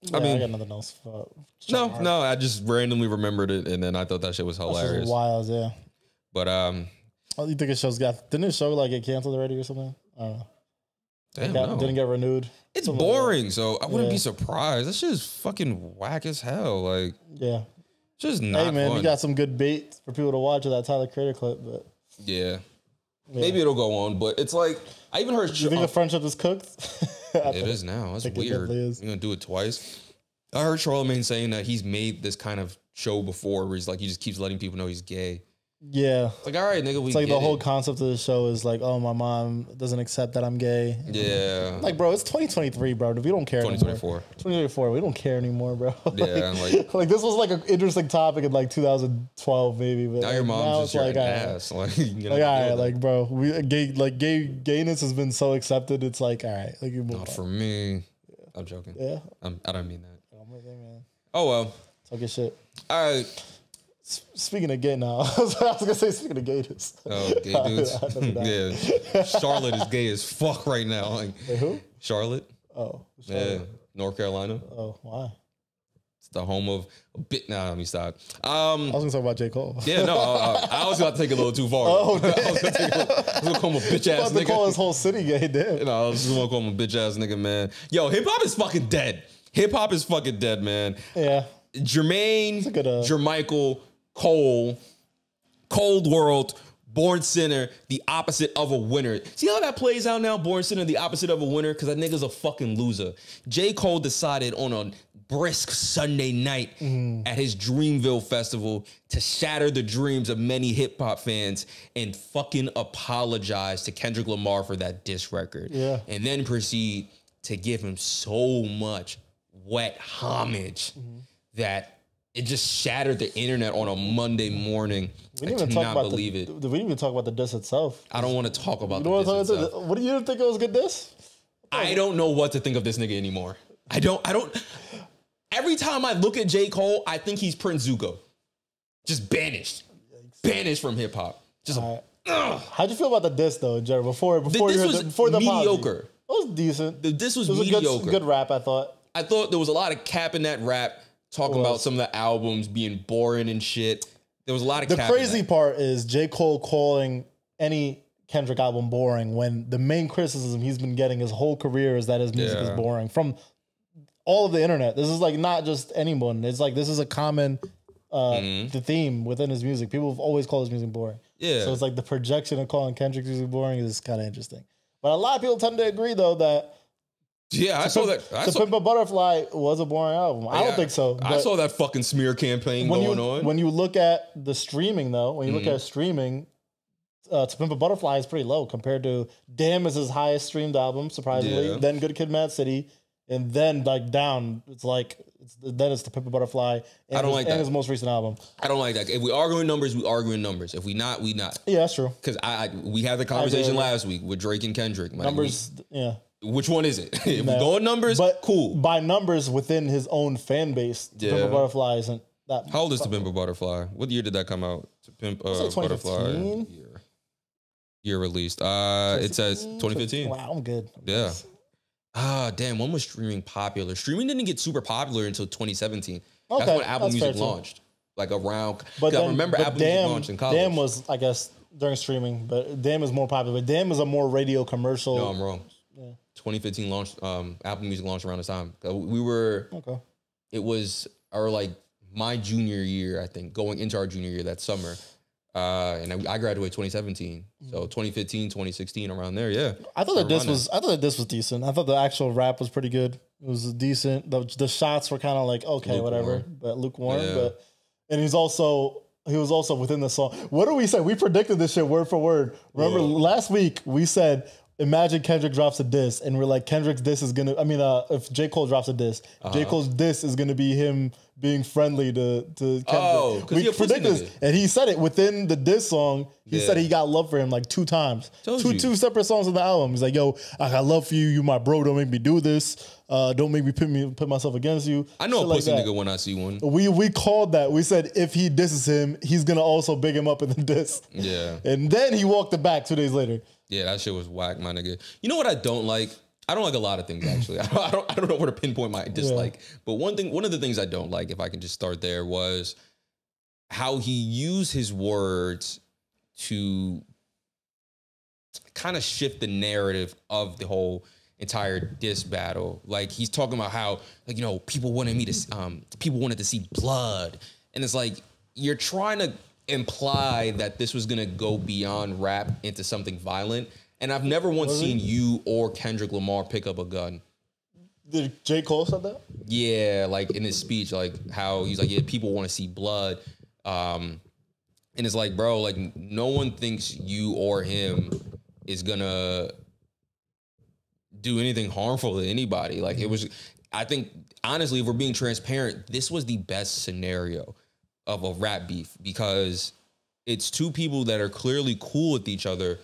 yeah, I got nothing else. No, I just randomly remembered it, and then I thought that shit was hilarious. That wild, yeah. But you think it didn't it show like get canceled already or something? I don't know. Damn, didn't get renewed. It's something boring, like so I wouldn't be surprised. That shit is fucking whack as hell. Like, yeah, just not. Hey man, fun. We got some good bait for people to watch with that Tyler Creator clip, but yeah. Maybe it'll go on, but it's like I even heard. You think the friendship is cooked? It is now. That's weird. You're gonna do it twice. I heard Charlamagne saying that he's made this kind of show before, where he's like he just keeps letting people know he's gay. Yeah, it's like all right, nigga. It's like the whole concept of the show is like, oh, my mom doesn't accept that I'm gay. Yeah, like bro, it's 2023, bro. We don't care. 2024. 2024. We don't care anymore, bro. Yeah, like this was like an interesting topic in like 2012 maybe, but now your mom's just like an ass. Like all right, like bro, gayness has been so accepted. It's like all right, like not for me. Yeah. I'm joking. Yeah, I don't mean that. Man. Oh well, talk your shit. All right. Speaking of gay now, I was gonna say speaking of gayness. Oh, gay dudes. Yeah, Charlotte is gay as fuck right now. Like, wait, who? Charlotte. Oh, Charlotte. Yeah, North Carolina. Oh, why? It's the home of a bit. Nah, let me stop. I was gonna talk about J. Cole. Yeah, no, I was gonna take it a little too far. Oh, I was gonna call him a bitch ass nigga. Call his whole city gay, damn. You know, I was just gonna call him a bitch ass nigga, man. Yo, hip hop is fucking dead. Hip hop is fucking dead, man. Yeah. Jermaine, Jermichael, Cole, Cold World, Born Sinner, the opposite of a winner. See how that plays out now? Born Sinner, the opposite of a winner? Because that nigga's a fucking loser. J. Cole decided on a brisk Sunday night at his Dreamville festival to shatter the dreams of many hip hop fans and fucking apologize to Kendrick Lamar for that diss record. Yeah. And then proceed to give him so much wet homage that it just shattered the internet on a Monday morning. I cannot believe it. We didn't even talk about the diss itself. I don't want to talk about the diss itself. What do you think it was a good diss? I don't know what to think of this nigga anymore. I don't. Every time I look at J. Cole, I think he's Prince Zuko. Just banished. Banished from hip hop. Just How'd you feel about the diss though, Jared? Before This you heard was before the mediocre. It was decent. This was It was mediocre. a good rap, I thought. I thought there was a lot of cap in that rap, talking about some of the albums being boring and shit. There was a lot of cap. The crazy part is J. Cole calling any Kendrick album boring when the main criticism he's been getting his whole career is that his music is boring from all of the internet. This is like not just anyone. It's like this is a common the theme within his music. People have always called his music boring. Yeah. So it's like the projection of calling Kendrick's music boring is kind of interesting. But a lot of people tend to agree though that I saw that. To Pimp a Butterfly was a boring album. I don't think so. I saw that fucking smear campaign going on. When you look at the streaming though, when you look at streaming, To Pimp a Butterfly is pretty low compared to Damn is his highest streamed album, surprisingly. Yeah. Then Good Kid, Mad City, and then like down. It's To Pimp a Butterfly. And I don't like that. And his most recent album. I don't like that. If we argue in numbers, we argue in numbers. If we not, we not. Yeah, that's true. Because we had the conversation last week with Drake and Kendrick. Numbers, Which one is it? If we go in numbers, cool. By numbers within his own fan base, To Pimp a Butterfly isn't that. How old is To Pimp a Butterfly? What year did that come out? To Pimp a Butterfly. Year released. It says 2015. Wow, I'm good. Yeah. Damn, when was streaming popular? Streaming didn't get super popular until 2017. Okay, that's when Apple Music launched. Like around, but I remember Apple Music launched in college. Damn was, I guess, during streaming, but Damn is more popular. But Damn is a more radio commercial. No, I'm wrong. 2015 launched, Apple Music launched around this time. We were, it was my junior year, I think, going into our junior year that summer. And I graduated 2017. So 2015, 2016, around there, yeah. I thought that this was decent. I thought the actual rap was pretty good. It was decent. The shots were kind of like, okay, whatever, but lukewarm. Yeah. And he was also within the song. What did we say? We predicted this shit word for word. Remember last week we said, imagine Kendrick drops a diss, and we're like, Kendrick's diss is gonna. I mean, if J. Cole drops a diss, J. Cole's diss is gonna be him being friendly to Kendrick. Oh, we predicted this, and he said it within the diss song. He said he got love for him like 2 times, two separate songs on the album. He's like, "Yo, I got love for you. You my bro. Don't make me do this. Don't make me put myself against you." I know a pussy nigga when I see one. We called that. We said if he disses him, he's gonna also big him up in the diss. Yeah, and then he walked it back 2 days later. Yeah, that shit was whack, my nigga. You know what I don't like? I don't like a lot of things, actually. I don't know where to pinpoint my dislike. But one of the things I don't like, if I can just start there, was how he used his words to kind of shift the narrative of the whole entire diss battle. Like, he's talking about how, like, you know, people wanted to see blood. And it's like, you're trying to imply that this was gonna go beyond rap into something violent, and I've never once seen you or Kendrick Lamar pick up a gun. Did J. Cole said that? Yeah, like in his speech, like how he's like, yeah, people want to see blood, and it's like, bro, like no one thinks you or him is gonna do anything harmful to anybody. Like it was, I think honestly, if we're being transparent, this was the best scenario of a rap beef, because it's 2 people that are clearly cool with each other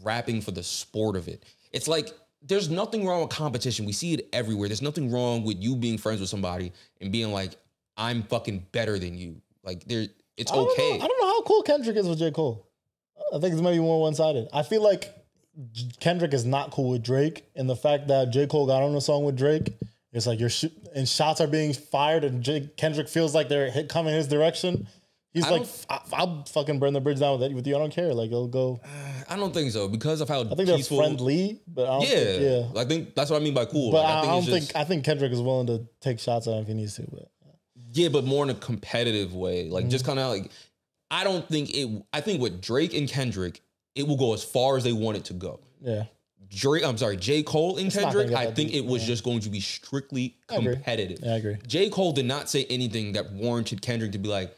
rapping for the sport of it. It's like, there's nothing wrong with competition. We see it everywhere. There's nothing wrong with you being friends with somebody and being like, I'm fucking better than you. Like, it's okay. I don't know how cool Kendrick is with J. Cole. I think it's maybe more one-sided. I feel like Kendrick is not cool with Drake, and the fact that J. Cole got on a song with Drake, it's like and shots are being fired, and Kendrick feels like they're coming his direction. He's I'll fucking burn the bridge down with you. I don't care. Like, it'll go. I don't think so, because of how I think they're friendly, but I don't think, I think that's what I mean by cool. But like, I think Kendrick is willing to take shots at him if he needs to. But but more in a competitive way. Like just kind of like, I think with Drake and Kendrick, it will go as far as they want it to go. Yeah. J. Cole and Kendrick, I think it was just going to be strictly competitive. I agree. J. Cole did not say anything that warranted Kendrick to be like,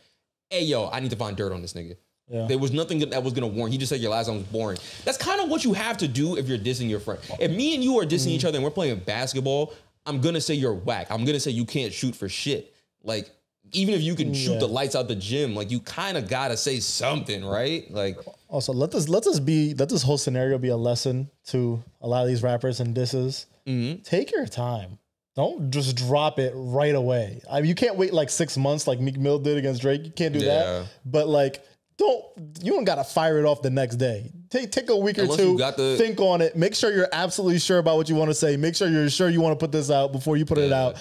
hey, yo, I need to find dirt on this nigga. Yeah. There was nothing that was going to warrant. He just said your last song was boring. That's kind of what you have to do if you're dissing your friend. If me and you are dissing each other and we're playing basketball, I'm going to say you're whack. I'm going to say you can't shoot for shit. Like, even if you can shoot the lights out the gym, like, you kind of got to say something, right? Like, also, let this whole scenario be a lesson to a lot of these rappers and disses. Mm-hmm. Take your time. Don't just drop it right away. I mean, you can't wait like 6 months like Meek Mill did against Drake. You can't do that. But like, you don't gotta fire it off the next day. Take a week or two, think on it. Make sure you're absolutely sure about what you want to say. Make sure you're sure you want to put this out before you put it out.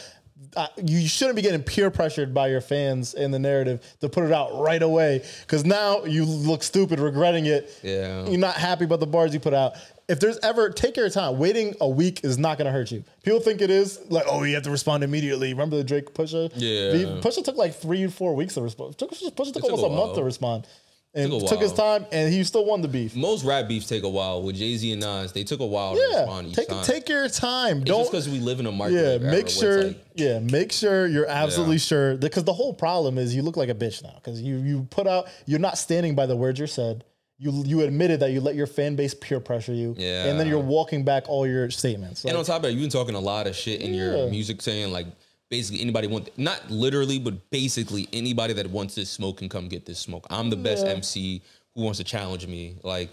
You shouldn't be getting peer pressured by your fans in the narrative to put it out right away, because now you look stupid regretting it. Yeah. You're not happy about the bars you put out. If there's ever, take your time. Waiting a week is not going to hurt you. People think it is like, oh, you have to respond immediately. Remember the Drake Pusha? Yeah. Pusha took like 3 or 4 weeks to respond. Pusha took almost a month to respond. And took his time, and he still won the beef. Most rap beefs take a while. With Jay-Z and Nas, they took a while to respond each time. Take your time. It's just because we live in a microwave era. Make sure you're absolutely sure. Because the whole problem is you look like a bitch now. Because you put out, you're not standing by the words you said. You admitted that you let your fan base peer pressure you. Yeah. And then you're walking back all your statements. And on top of that, you've been talking a lot of shit in your music, saying like, basically anybody not literally, but basically anybody that wants this smoke can come get this smoke. I'm the best MC. Who wants to challenge me? Like,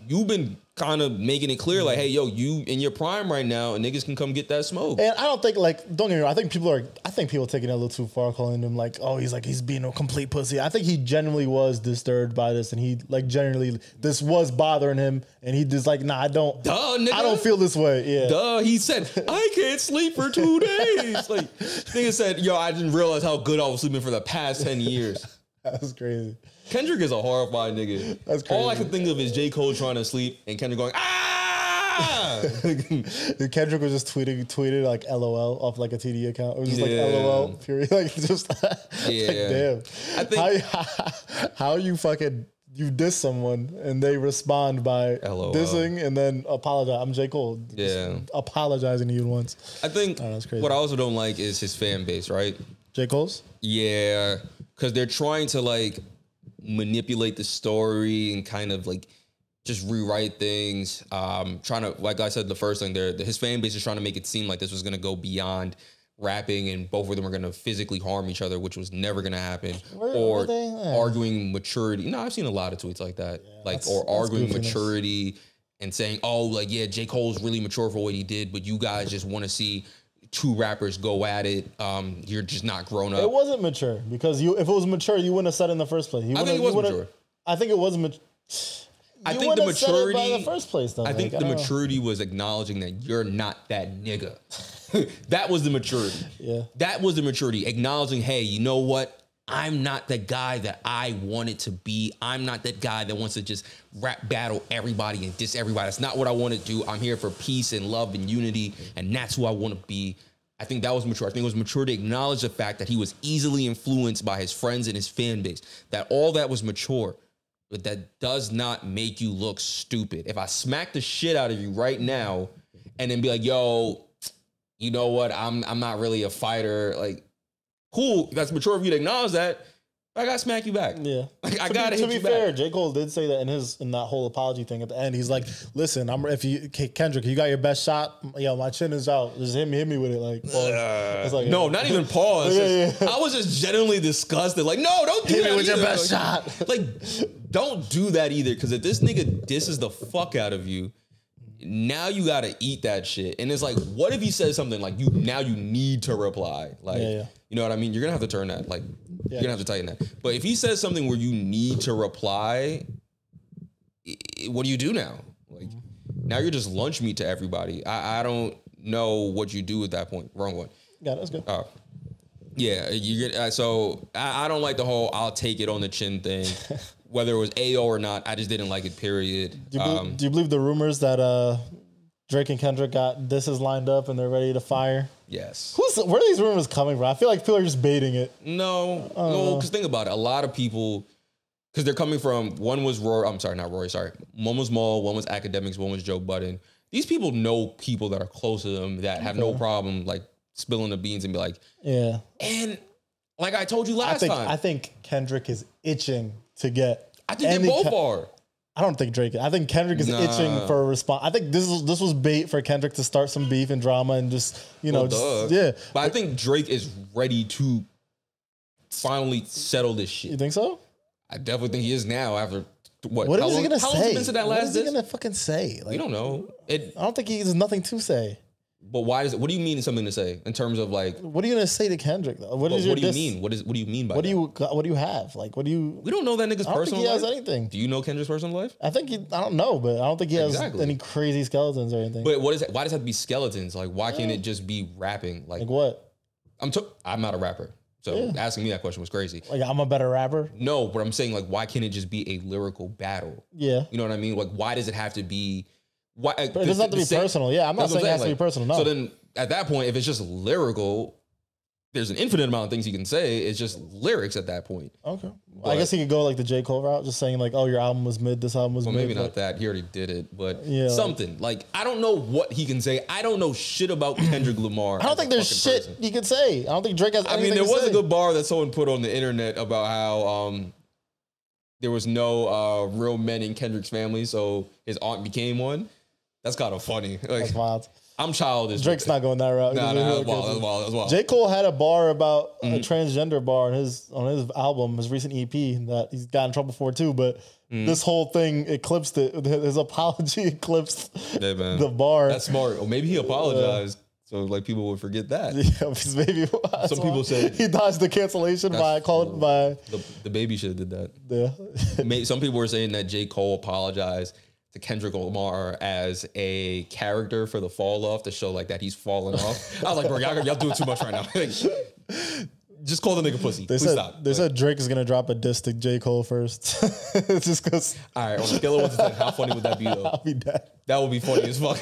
you've been kind of making it clear, like, hey, yo, you in your prime right now, and niggas can come get that smoke. And I don't think, like, don't get me wrong, I think people taking it a little too far, calling him like, oh, he's being a complete pussy. I think he genuinely was disturbed by this, and he like genuinely this was bothering him, and he just like, nah, I don't feel this way. Yeah. Duh, he said, I can't sleep for 2 days. Like, nigga said, yo, I didn't realize how good I was sleeping for the past 10 years. That was crazy. Kendrick is a horrifying nigga. That's crazy. All I can think of is J. Cole trying to sleep and Kendrick going, ah! Kendrick was just tweeted like LOL off like a TD account. It was just like LOL, period. Like, just like, damn. I think how you diss someone and they respond by dissing and then apologize. I'm J. Cole. Apologizing to you once. I think what I also don't like is his fan base, right? J. Cole's? Yeah. Because they're trying to like manipulate the story and kind of like just rewrite things. Trying to, like I said, the first thing there, his fan base is trying to make it seem like this was going to go beyond rapping and both of them are going to physically harm each other, which was never going to happen. Or arguing maturity. No, I've seen a lot of tweets like that. Or arguing maturity and saying, oh, like, yeah, J. Cole's really mature for what he did, but you guys just want to see 2 rappers go at it. You're just not grown up. It wasn't mature because if it was mature, you wouldn't have said it in the first place. I think it was mature. I think it was mature. I think the maturity in the first place, though. I think the maturity was acknowledging that you're not that nigga. That was the maturity. Yeah. That was the maturity. Acknowledging, hey, you know what? I'm not the guy that I wanted to be. I'm not that guy that wants to just rap battle everybody and diss everybody. That's not what I want to do. I'm here for peace and love and unity, and that's who I want to be. I think that was mature. I think it was mature to acknowledge the fact that he was easily influenced by his friends and his fan base. That all that was mature, but that does not make you look stupid. If I smack the shit out of you right now and then be like, yo, you know what? I'm not really a fighter. Like, cool, that's mature of you to acknowledge that. I gotta smack you back. Yeah, like, I gotta hit you back. To be fair, J. Cole did say that in that whole apology thing at the end. He's like, "Listen, Kendrick, you got your best shot. Yo, my chin is out. Just hit me with it." Like, it's like no, not even pause. I was just genuinely disgusted. Like, no, don't do hit that me with either. Your best shot. Like, don't do that either. Because if this nigga disses the fuck out of you, now you gotta eat that shit. And it's like, what if he says something like you need to reply? Like, you know what I mean? You're gonna have to turn that. Like, you're gonna have to tighten that. But if he says something where you need to reply, what do you do now? Like, now you're just lunch meat to everybody. I don't know what you do at that point. Wrong one. Yeah, that's good. Yeah, you get. So I don't like the whole "I'll take it on the chin" thing. Whether it was AO or not, I just didn't like it. Period. Do you believe the rumors that Drake and Kendrick got disses lined up and they're ready to fire? Yes. Where are these rumors coming from? I feel like people are just baiting it. No, because think about it. A lot of people, because they're coming from, one was Rory. I'm sorry, not Rory. Sorry. One was Maul. One was Academics. One was Joe Budden. These people know people that are close to them that have no problem like spilling the beans and be like, yeah. And like I told you last time, I think Kendrick is itching to get. I think they both are. I don't think Drake. I think Kendrick is itching for a response. I think this was bait for Kendrick to start some beef and drama and just But I think Drake is ready to finally settle this shit. You think so? I definitely think he is now. After what? What is he gonna say? How long has it been since that last? What is he gonna fucking say? Like, we don't know. I don't think he has nothing to say. But why does it? What do you mean? Something to say in terms of like? What are you gonna say to Kendrick though? What do you mean? What do you mean by? What do you have? Like, what do you? We don't know that nigga's personal life. I don't think he has anything. Do you know Kendrick's personal life? I don't know, but I don't think he has any crazy skeletons or anything. But what is it? Why does it have to be skeletons? Like, why can't it just be rapping? Like what? I'm not a rapper, so asking me that question was crazy. Like, I'm a better rapper? No, but I'm saying like, why can't it just be a lyrical battle? Yeah, you know what I mean. Like, why does it have to be? Why? But it doesn't have to be personal. Yeah, I'm not saying it has to be personal. No. So then, at that point, if it's just lyrical, there's an infinite amount of things he can say. It's just lyrics at that point. Okay. But I guess he could go like the J. Cole route, just saying like, oh, your album was mid, this album was mid. Maybe not that. He already did it, but something. Like, I don't know what he can say. I don't know shit about Kendrick Lamar. I don't think there's shit he could say. I don't think Drake has anything there was a good bar that someone put on the internet about how there was no real men in Kendrick's family, so his aunt became one. That's kind of funny. Like, that's wild. I'm childish. Drake's not going that route. Nah, that's wild. J. Cole had a bar about a transgender bar on his album, his recent EP, that he's got in trouble for too. But this whole thing eclipsed it. His apology eclipsed the bar. That's smart. Or maybe he apologized. So like people would forget that. Yeah, maybe some people say he dodged the cancellation by the baby should have did that. Yeah. Some people were saying that J. Cole apologized to Kendrick Lamar as a character for the fall off to show like that he's falling off. I was like, bro, y'all doing too much right now. Just call the nigga pussy. Please stop. They said Drake is gonna drop a diss to J. Cole first. Just because. All right, on a scale of 1 to 10, how funny would that be though? I'll be dead. That would be funny as fuck.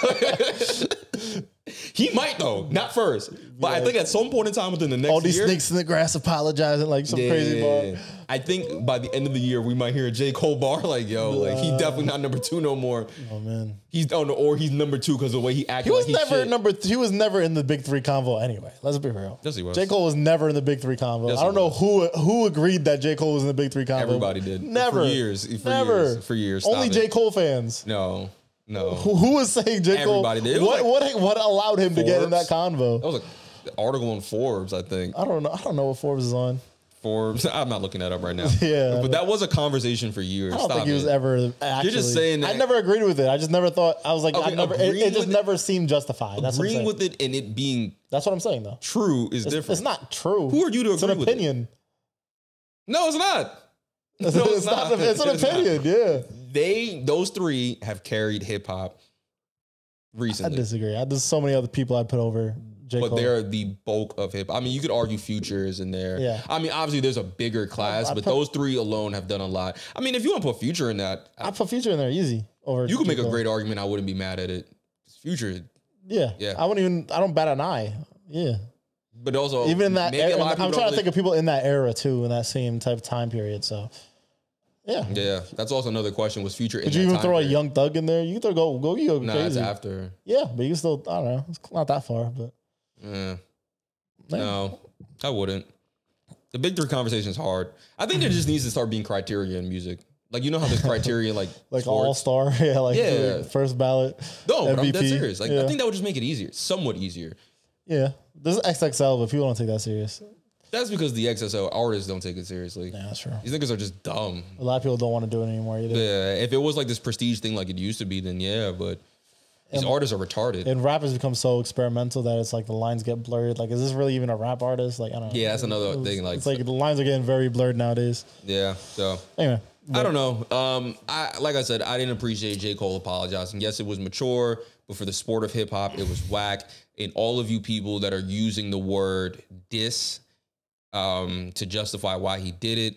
He might though, not first, but I think at some point in time within the next year, all these snakes in the grass apologizing like some crazy bar. I think by the end of the year we might hear a J. Cole bar like, yo, like he definitely not number 2 no more. Oh man, or he's number 2 because the way he acted. He was never in the big 3 convo anyway. Let's be real. Yes, he was. J. Cole was never in the big 3 convo. Yes, I don't know who agreed that J. Cole was in the big 3 convo. Everybody did. Never. For years. Only J. Cole fans. No. Who was saying J. Cole? Everybody did. What allowed him to get in that convo? That was an article on Forbes, I think. I don't know what Forbes is on. Forbes. I'm not looking that up right now. Yeah. But that was a conversation for years. I don't think he was ever actually. You're just saying that. I never agreed with it. I just never thought. I was like, it just never seemed justified. That's agreeing with it and it being. That's what I'm saying though. True is different. It's not true. Who are you to agree with? It's an opinion. No, it's not. It's not. It's an opinion. Yeah. Those 3 have carried hip hop recently. I disagree. There's so many other people I'd put over J. Cole. But they're the bulk of hip hop. I mean, you could argue Future is in there. Yeah. I mean, obviously there's a bigger class, but those 3 alone have done a lot. I mean, if you want to put Future in that, I put Future in there easy over. You could make a great argument. I wouldn't be mad at it. Future. Yeah. I don't bat an eye. Yeah. But also, even in that era, I'm trying to think of people in that era too, in that same type of time period. So. Yeah, that's also another question. Was Future? Could you even throw a Young Thug in there? You can throw go crazy. Nah, that's after. Yeah, but you can still. I don't know. It's not that far, but. No, I wouldn't. The big 3 conversation is hard. I think there just needs to start being criteria in music. Like, you know how there's criteria like all-star, first ballot. No, MVP. But I'm dead serious. Like, I think that would just make it easier, somewhat easier. Yeah, this is XXL, but people don't take that serious. That's because the XSL artists don't take it seriously. Yeah, that's true. These niggas are just dumb. A lot of people don't want to do it anymore either. Yeah, if it was like this prestige thing like it used to be, then yeah, but these artists are retarded. And rap has become so experimental that it's like the lines get blurred. Like, is this really even a rap artist? Like, I don't know. Yeah, that's another thing. Like, it's like the lines are getting very blurred nowadays. Yeah, so. Anyway. I don't know. Like I said, I didn't appreciate J. Cole apologizing. Yes, it was mature, but for the sport of hip hop, it was whack. And all of you people that are using the word diss to justify why he did it,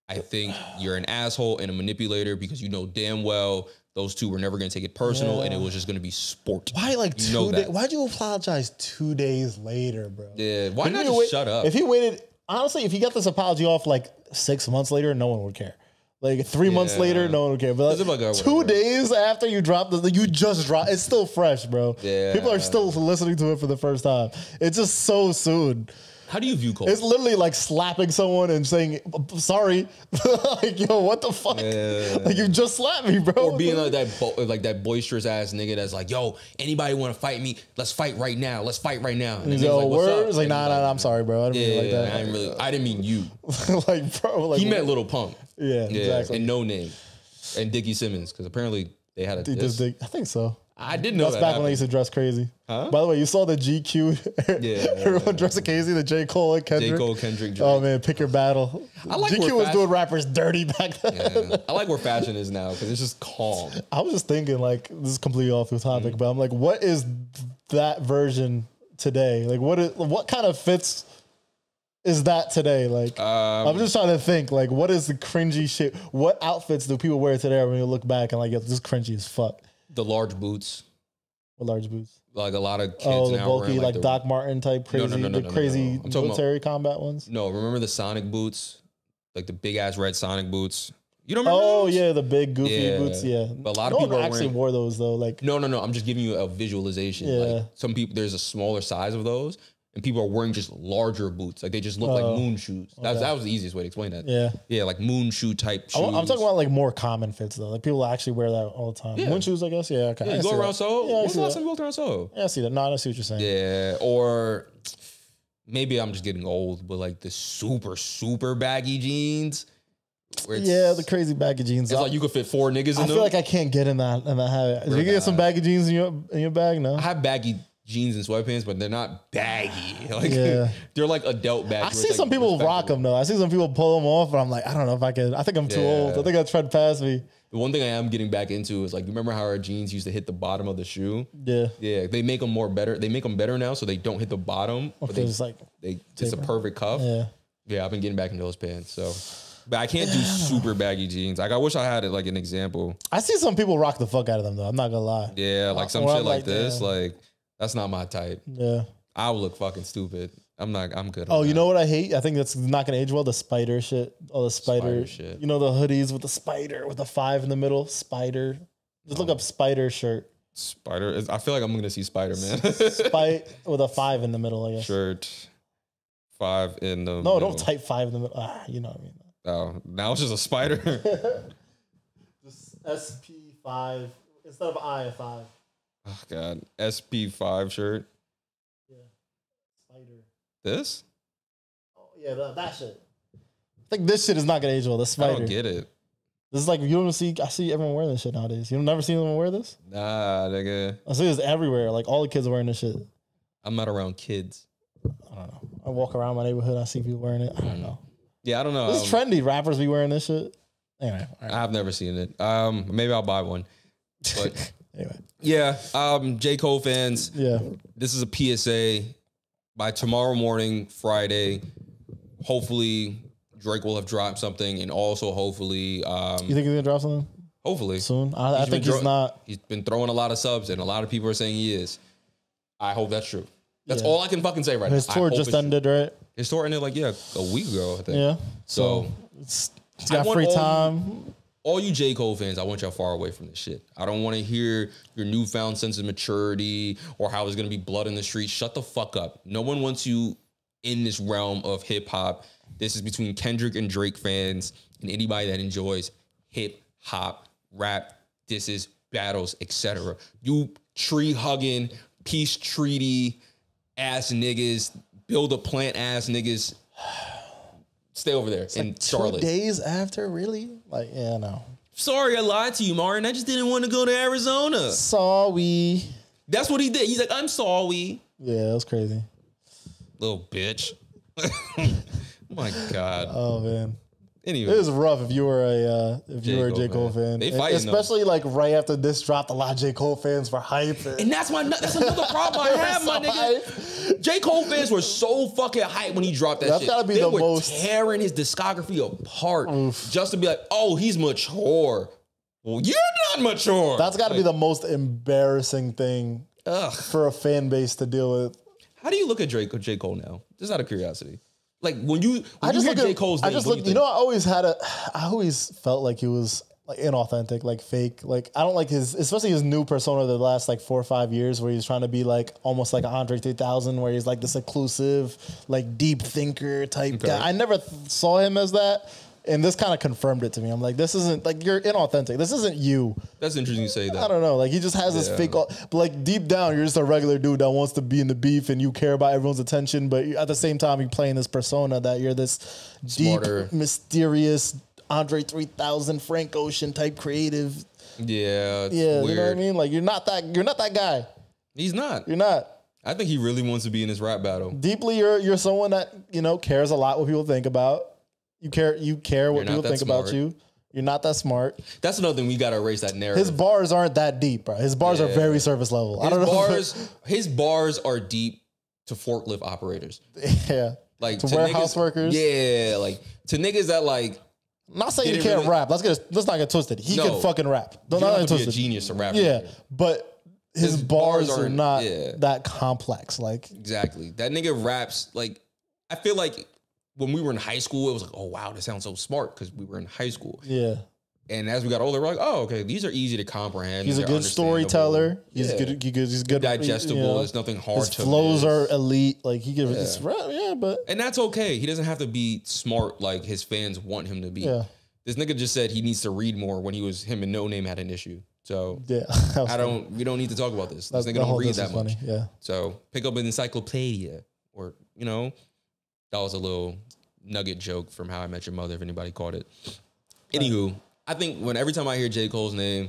I think you're an asshole and a manipulator because you know damn well those 2 were never going to take it personal and it was just going to be sport. Why like 2 days? Why'd you apologize 2 days later, bro? Yeah, why not just shut up? If he waited, honestly, if he got this apology off like 6 months later, no one would care. Like 3 months later, no one would care. But like 2 days after you dropped you just dropped. It's still fresh, bro. Yeah, people are still listening to it for the first time. It's just so soon. How do you view Cole? It's literally like slapping someone and saying, sorry. Like, yo, what the fuck? Yeah. Like, you just slapped me, bro. Or being like that boisterous ass nigga that's like, yo, anybody want to fight me? Let's fight right now. Let's fight right now. And he's like, what's up? It's like, nah, I'm sorry, bro. I didn't mean like that. I didn't mean you. Like, bro. Like, he meant Lil Pump. Yeah, exactly. And No Name. And Dickie Simmons, because apparently they had a diss. I think so. I didn't know That's that. back when they used to dress crazy. Huh? By the way, you saw the GQ. Everyone dressing crazy. The J. Cole and Kendrick. J. Cole, Kendrick, Drake. Oh man, pick your battle. I like GQ was doing rappers dirty back then. Yeah. I like where fashion is now because it's just calm. I was just thinking, like, this is completely off the topic, but I'm like, what is that version today? Like, what kind of fits is that today? Like, I'm just trying to think, like, what is the cringy shit? What outfits do people wear today when you look back and like, yo, this is cringy as fuck? The large boots. What large boots? Like a lot of kids the now bulky, wearing like the Doc Marten type crazy, crazy military combat ones. No, remember the Sonic boots? Like the big ass red Sonic boots. You don't remember those? Yeah, the big goofy boots. Yeah, but a lot of people actually wore those though. Like, no. I'm just giving you a visualization. Yeah. Like some people, there's a smaller size of those, and people are wearing just larger boots. Like they just look like moon shoes. That was the easiest way to explain that. Yeah, like moon shoe type shoes. I'm talking about like more common fits though. Like people actually wear that all the time. Moon shoes, I guess. Yeah, okay. Yeah, you go around Soho. Yeah, when's the last time you walked around Soho? Yeah, I see that. No, I see what you're saying. Yeah, or maybe I'm just getting old, but like the super baggy jeans. Yeah, the crazy baggy jeans. It's like you could fit 4 niggas in them. I feel like I can't get in that habit. Did you get some baggy jeans in your bag? No, I have baggy jeans and sweatpants, but they're not baggy. Like they're like adult baggy. I see some people rock them though. I see some people pull them off, and I'm like, I don't know if I can. I think I'm too old. I think I tread past me. The one thing I am getting back into is like, you remember how our jeans used to hit the bottom of the shoe? Yeah. They make them better. They make them better now, so they don't hit the bottom. But it's a perfect cuff. Yeah. I've been getting back into those pants. So, but I can't do super baggy jeans. Like I wish I had it like an example. I see some people rock the fuck out of them though. I'm not gonna lie. Yeah, like some shit like this. Like that's not my type. Yeah, I would look fucking stupid. I'm good. Oh, you know what I hate? I think that's not gonna age well. The spider shit. All the spider shit. You know the hoodies with the spider with the 5 in the middle. Spider. Just look up spider shirt. Spider. I feel like I'm gonna see Spider Man. With a 5 in the middle. I guess. Shirt. 5 in the middle. No, don't type 5 in the middle. You know what I mean. Oh, now it's just a spider. Just SP5 instead of I a 5. Oh God, SP5 shirt. Yeah, spider. This? Oh yeah, that shit. I think this shit is not gonna age well. The spider. I don't get it. This is like you don't see. I see everyone wearing this shit nowadays. You never seen anyone wear this? Nah, nigga. I see this everywhere. Like all the kids are wearing this shit. I'm not around kids. I don't know. I walk around my neighborhood. I see people wearing it. I don't know. Yeah, I don't know. This is trendy. Rappers be wearing this shit. Anyway, right. I've never seen it. Maybe I'll buy one. But anyway, yeah. J. Cole fans. Yeah, this is a PSA. By tomorrow morning, Friday, hopefully Drake will have dropped something, and also hopefully, you think he's gonna drop something? Hopefully soon. I think he's not. He's been throwing a lot of subs, and a lot of people are saying he is. I hope that's true. That's all I can fucking say right now. His tour just ended, right? His tour ended like a week ago, I think. Yeah. So he's got free time. All you J. Cole fans, I want y'all far away from this shit. I don't want to hear your newfound sense of maturity or how there's gonna be blood in the streets. Shut the fuck up. No one wants you in this realm of hip hop. This is between Kendrick and Drake fans and anybody that enjoys hip hop, rap, disses, battles, etc. You tree hugging, peace treaty ass niggas, build a plant ass niggas. Stay over there in like Charlotte. 2 days after, really? Like, yeah, no. Sorry, I lied to you, Martin. I just didn't want to go to Arizona. Sorry. That's what he did. He's like, I'm sorry. Yeah, that was crazy. Little bitch. My God. Oh man. Anyway, it was rough if you were a J. Cole fan. They fighting, especially like right after this dropped, a lot of J. Cole fans were hype. And that's another problem I have, my nigga. J. Cole fans were so fucking hype when he dropped that shit. That's gotta be the most tearing his discography apart just to be like, oh, he's mature. Well, you're not mature. That's got to be the most embarrassing thing for a fan base to deal with. How do you look at J. Cole now? Just out of curiosity. Like when you hear J. Cole's name, I always felt like he was like inauthentic, like fake. Like I don't like especially his new persona the last like 4 or 5 years where he's trying to be like almost like Andre 3000 where he's like this inclusive, like deep thinker type guy. I never saw him as that. And this kind of confirmed it to me. I'm like, this isn't like you're inauthentic. This isn't you. That's interesting you say that. I don't know. Like he just has this fake, but like deep down, you're just a regular dude that wants to be in the beef and you care about everyone's attention. But at the same time, you're playing this persona that you're this smarter, deep, mysterious Andre 3000, Frank Ocean type creative. Yeah, it's Yeah, weird. you know what I mean? Like you're not that guy. He's not. You're not. I think he really wants to be in this rap battle. Deeply, you're someone that, you know, cares a lot what people think about. You care what people think about you. You're not that smart. That's another thing, we gotta erase that narrative. His bars aren't that deep, bro. His bars are very surface level. I don't know. His bars are deep to forklift operators. Yeah. Like to warehouse workers. Yeah, like to niggas that like. I'm not saying he can't rap. Let's not get twisted. He can fucking rap. Don't have to be a genius to rap. Yeah, but his bars are not that complex. Like exactly, that nigga raps like. I feel like when we were in high school, it was like, oh wow, this sounds so smart because we were in high school. Yeah. And as we got older, we're like, oh, okay, these are easy to comprehend. He's a good storyteller. He's good. He's good. Digestible. You know, there's nothing hard his to flows are elite. Like he can just rap. Yeah, but and that's okay. He doesn't have to be smart like his fans want him to be. Yeah. This nigga just said he needs to read more when him and No Name had an issue. So yeah, we don't need to talk about this. This nigga don't read that much. Yeah. So pick up an encyclopedia or, you know, that was a little nugget joke from How I Met Your Mother, if anybody caught it. Anywho, I think every time I hear J. Cole's name,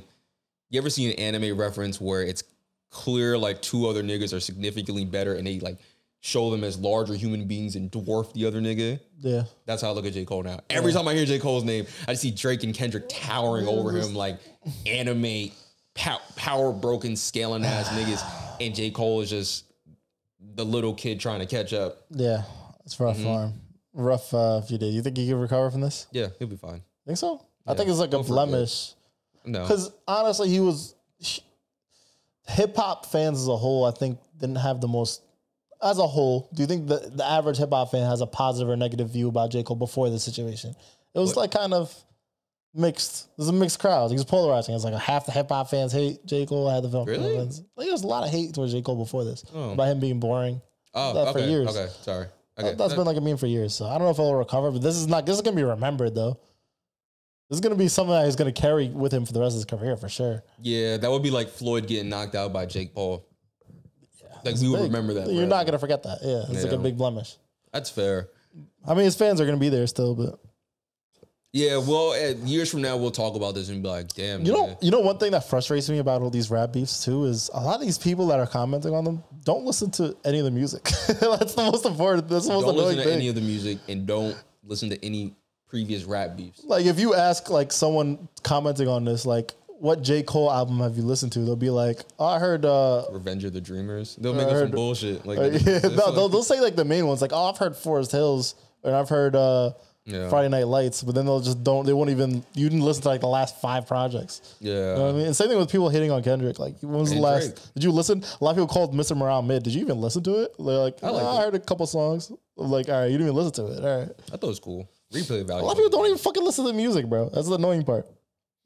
you ever see an anime reference where it's clear like two other niggas are significantly better and they like show them as larger human beings and dwarf the other nigga? Yeah. That's how I look at J. Cole now. Every time I hear J. Cole's name, I see Drake and Kendrick towering over him like anime power broken scaling ass niggas, and J. Cole is just the little kid trying to catch up. Yeah. It's rough for him. Rough few days. You think he can recover from this? Yeah, he'll be fine. Think so? Yeah. I think it's like a blemish. No. Because honestly, hip hop fans as a whole, I think, didn't have the most. As a whole, do you think the average hip hop fan has a positive or negative view about J. Cole before the situation? It was like kind of mixed. There's a mixed crowd. He was polarizing. It's like half the hip hop fans hate J. Cole. Had the film. Really? Like, there's a lot of hate towards J. Cole before this about him being boring. Oh, okay. For years. Okay, sorry. Okay. That's been like a meme for years. So I don't know if he'll recover, but this is gonna be remembered though. This is gonna be something that he's gonna carry with him for the rest of his career for sure. Yeah, that would be like Floyd getting knocked out by Jake Paul. Like we would remember that. You're not gonna forget that. Yeah, it's like a big blemish. That's fair. I mean, his fans are gonna be there still, but yeah. Well, years from now, we'll talk about this and be like, "Damn." You know, one thing that frustrates me about all these rap beefs too is a lot of these people that are commenting on them don't listen to any of the music. That's the most important. That's the most annoying thing. Don't listen to any of the music and don't listen to any previous rap beefs. Like if you ask like someone commenting on this, like, what J. Cole album have you listened to? They'll be like, oh, I heard Revenge of the Dreamers. They'll make up some bullshit. Like they'll say like the main ones, like, oh, I've heard Forest Hills and I've heard Friday Night Lights, but then they won't even, you didn't listen to like the last 5 projects. Yeah. You know what I mean? And same thing with people hitting on Kendrick. Like, when was the last, Drake. Did you listen? A lot of people called Mr. Morale mid. Did you even listen to it? They're like, I heard a couple songs. I'm like, all right, you didn't even listen to it. All right. I thought it was cool. Replay value. A lot of people don't even fucking listen to the music, bro. That's the annoying part.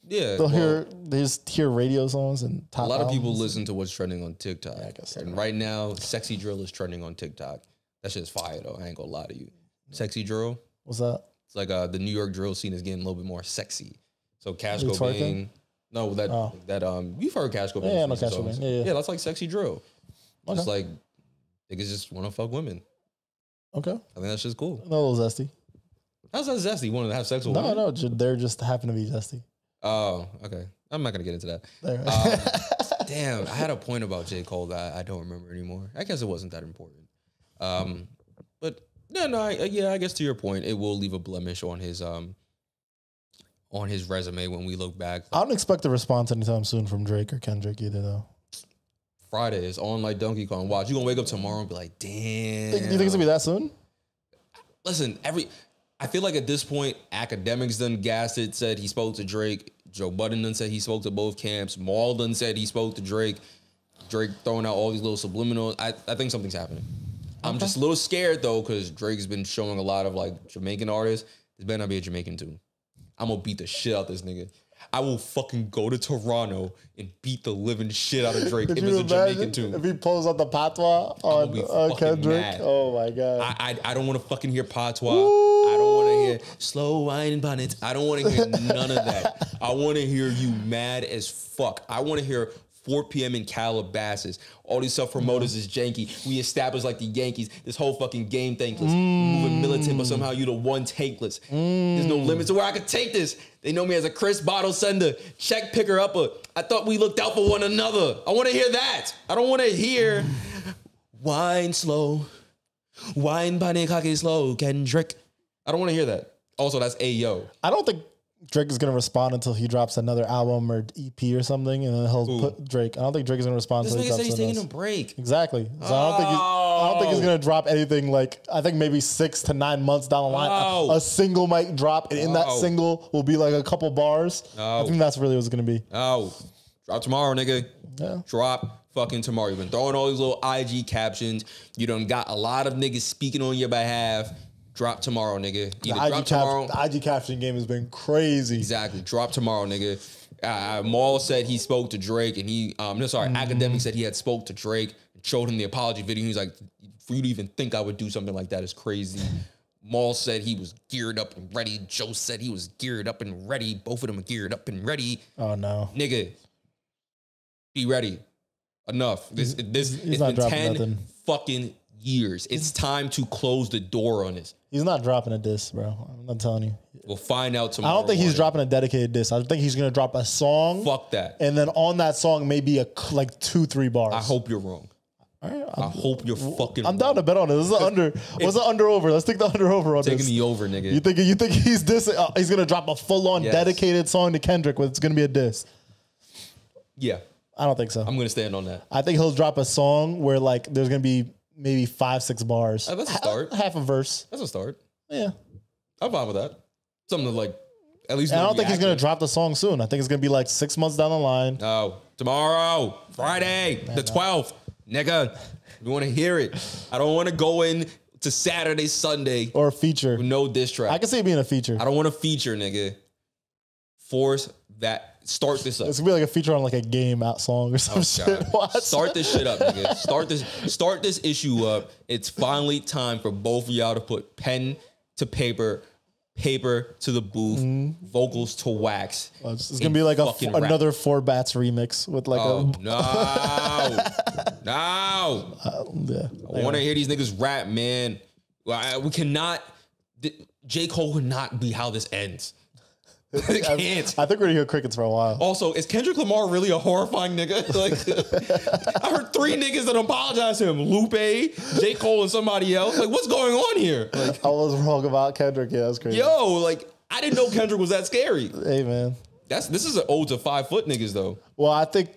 Yeah, they just hear radio songs and top. A lot of people listen to what's trending on TikTok. Yeah, I guess so. And right now, Sexy Drill is trending on TikTok. That shit's fire though. I ain't gonna lie to you. Sexy Drill. What's that? It's like the New York drill scene is getting a little bit more sexy. So Cash Cobain. No, you've heard Cash Cobain. Yeah, no Cash Cobain. Yeah, that's like Sexy Drill. Okay. Just like niggas just want to fuck women. Okay. I think that's just cool. No, a little zesty. How's that zesty? Want to have sex with women? No, they're just happen to be zesty. Oh, okay. I'm not gonna get into that. Damn, I had a point about J. Cole that I don't remember anymore. I guess it wasn't that important. But I guess to your point, it will leave a blemish on his resume when we look back. I don't expect a response anytime soon from Drake or Kendrick either, though. Friday is on like Donkey Kong. Watch, you gonna wake up tomorrow and be like, damn. You think it's gonna be that soon? Listen, I feel like at this point, academics done gassed it, said he spoke to Drake. Joe Budden done said he spoke to both camps. Maul done said he spoke to Drake. Drake throwing out all these little subliminals. I think something's happening. I'm just a little scared though, because Drake's been showing a lot of like Jamaican artists. This better not be a Jamaican tune. I'm gonna beat the shit out this nigga. I will fucking go to Toronto and beat the living shit out of Drake if it's a Jamaican tune. If he pulls out the patois on Kendrick, mad. Oh my God. I don't want to fucking hear patois. Ooh. I don't want to hear slow wine bonnet. I don't want to hear none of that. I want to hear you mad as fuck. I want to hear 4 p.m. in Calabasas. All these self-promoters is janky. We established like the Yankees. This whole fucking game thankless. Moving militant, but somehow you the one tankless. There's no limit to where I could take this. They know me as a Chris bottle sender, check picker upper. I thought we looked out for one another. I want to hear that. I don't want to hear wine slow. Wine panic hockey slow, Kendrick. I don't want to hear that. Also, that's Ayo. I don't think Drake is going to respond until he drops another album or EP or something, and then he'll put Drake. I don't think Drake is going to respond until he drops he's taking a break. Exactly. So I don't think he's going to drop anything like, I think maybe 6 to 9 months down the line, a single might drop, and in that single will be like a couple bars. I think that's really what it's going to be. Drop tomorrow, nigga. Yeah. Drop fucking tomorrow. You've been throwing all these little IG captions. You done got a lot of niggas speaking on your behalf. Drop tomorrow, nigga. Either drop tomorrow. The IG caption game has been crazy. Exactly. Drop tomorrow, nigga. Maul said he spoke to Drake, and Academic said he had spoke to Drake and showed him the apology video. He was like, for you to even think I would do something like that is crazy. Maul said he was geared up and ready. Joe said he was geared up and ready. Both of them are geared up and ready. Oh, no. Nigga, be ready. Enough. This it's not been 10 nothing. fucking years. It's time to close the door on this. He's not dropping a diss, bro. I'm not telling you. We'll find out tomorrow. I don't think he's dropping a dedicated diss. I think he's going to drop a song. Fuck that. And then on that song, maybe like 2-3 bars. I hope you're wrong. All right, I hope you're fucking I'm down to bet on it. This is an under. What's the under over? Let's take the under over on taking this. the over, nigga. You think he's dissing? He's going to drop a full-on dedicated song to Kendrick with it's going to be a diss? Yeah. I don't think so. I'm going to stand on that. I think he'll drop a song where like there's going to be maybe 5-6 bars. That's a start. Half a verse. That's a start. Yeah. I'm fine with that. Something to like, at least. And I don't think he's going to drop the song soon. I think it's going to be like 6 months down the line. No. Tomorrow. Friday. The 12th. Nigga. We want to hear it. I don't want to go in to Saturday, Sunday. Or a feature. With no diss track. I can see it being a feature. I don't want a feature, nigga. Force that. Start this up. It's gonna be like a feature on like a game out song or some shit. What? Start this shit up, nigga. Start this issue up. It's finally time for both of y'all to put pen to paper to the booth, vocals to wax. It's gonna be like another 4 Bats remix with like no. Yeah. I want to hear these niggas rap, man. We cannot. J. Cole would not be how this ends. I can't. I think we're gonna hear crickets for a while. Also, is Kendrick Lamar really a horrifying nigga? Like, I heard 3 niggas that apologize to him: Lupe, J. Cole, and somebody else. Like, what's going on here? Like, I was wrong about Kendrick. Yeah, that's crazy. Yo, like, I didn't know Kendrick was that scary. Hey, man, this is an ode to 5 foot niggas though. Well, I think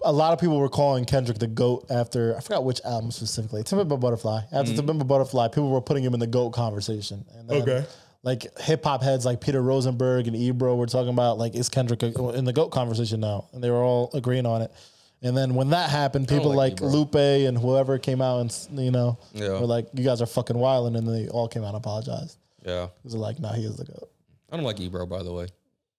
a lot of people were calling Kendrick the GOAT after I forgot which album specifically. To Pimp a Butterfly. After To Pimp a Butterfly, people were putting him in the GOAT conversation. And then, like hip hop heads like Peter Rosenberg and Ebro were talking about like, is Kendrick in the GOAT conversation now? And they were all agreeing on it. And then when that happened, people like Lupe and whoever came out and were like, you guys are fucking wilding, and then they all came out and apologized. Yeah, because they're like, nah, he is the GOAT. I don't like Ebro, by the way.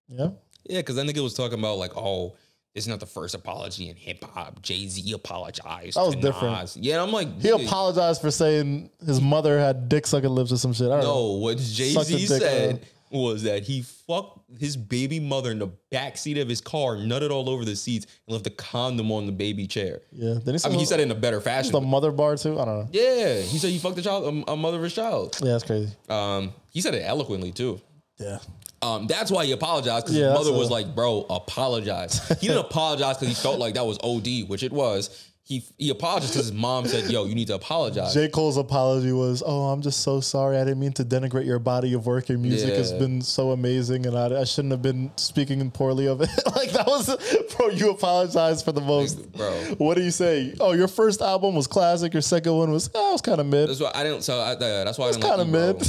Yeah, because that nigga was talking about like, oh, it's not the first apology in hip hop. Jay-Z apologized. That was to different. Nas. Yeah, I'm like, he apologized for saying his mother had dick sucking lips or some shit. I don't know. What Jay-Z said was that he fucked his baby mother in the backseat of his car, nutted all over the seats, and left a condom on the baby chair. Yeah, he said it in a better fashion. The mother bar too. I don't know. Yeah, he said he fucked a mother of his child. Yeah, that's crazy. He said it eloquently too. Yeah. That's why he apologized, because his mother was like, bro, apologize. He didn't apologize because he felt like that was OD, which it was. He apologized because his mom said, yo, you need to apologize. J. Cole's apology was, oh, I'm just so sorry. I didn't mean to denigrate your body of work. Your music has been so amazing, and I shouldn't have been speaking poorly of it. Like, that was, bro, you apologized for the most. Bro. What do you say? Oh, your first album was classic. Your second one was, it was kind of mid. That's why I didn't like mid.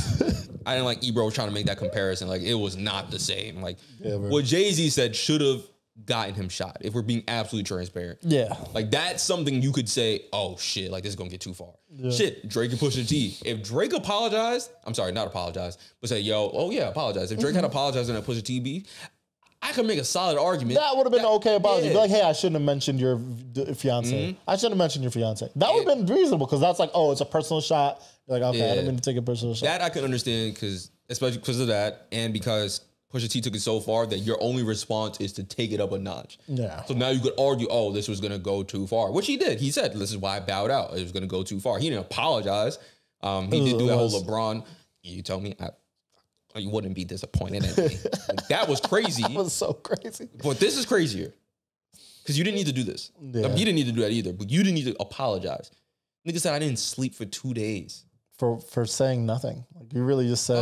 I didn't like Ebro trying to make that comparison. Like, it was not the same. Like, what Jay-Z said should have gotten him shot, if we're being absolutely transparent. Yeah. Like, that's something you could say, oh, shit, like, this is going to get too far. Yeah. Shit, Drake and Pusha T. If Drake apologized, I'm sorry, not apologized, but say, yo, oh, yeah, apologize. If Drake had apologized in that Pusha T beef, I could make a solid argument. That would have been okay apology. Be like, hey, I shouldn't have mentioned your fiance. I shouldn't have mentioned your fiance. That would have been reasonable, because that's like, oh, it's a personal shot. You're like, okay, I didn't mean to take a personal shot. That I can understand, especially because of that, and because Pusha T took it so far that your only response is to take it up a notch. Yeah. So now you could argue, oh, this was gonna go too far, which he did. He said, "This is why I bowed out. It was gonna go too far." He didn't apologize. He did do that whole LeBron. You tell me, you wouldn't be disappointed in me. Like, that was crazy. That was so crazy. But this is crazier because you didn't need to do this. Yeah. I mean, you didn't need to do that either. But you didn't need to apologize. Nigga said I didn't sleep for 2 days for saying nothing. Like you really just said.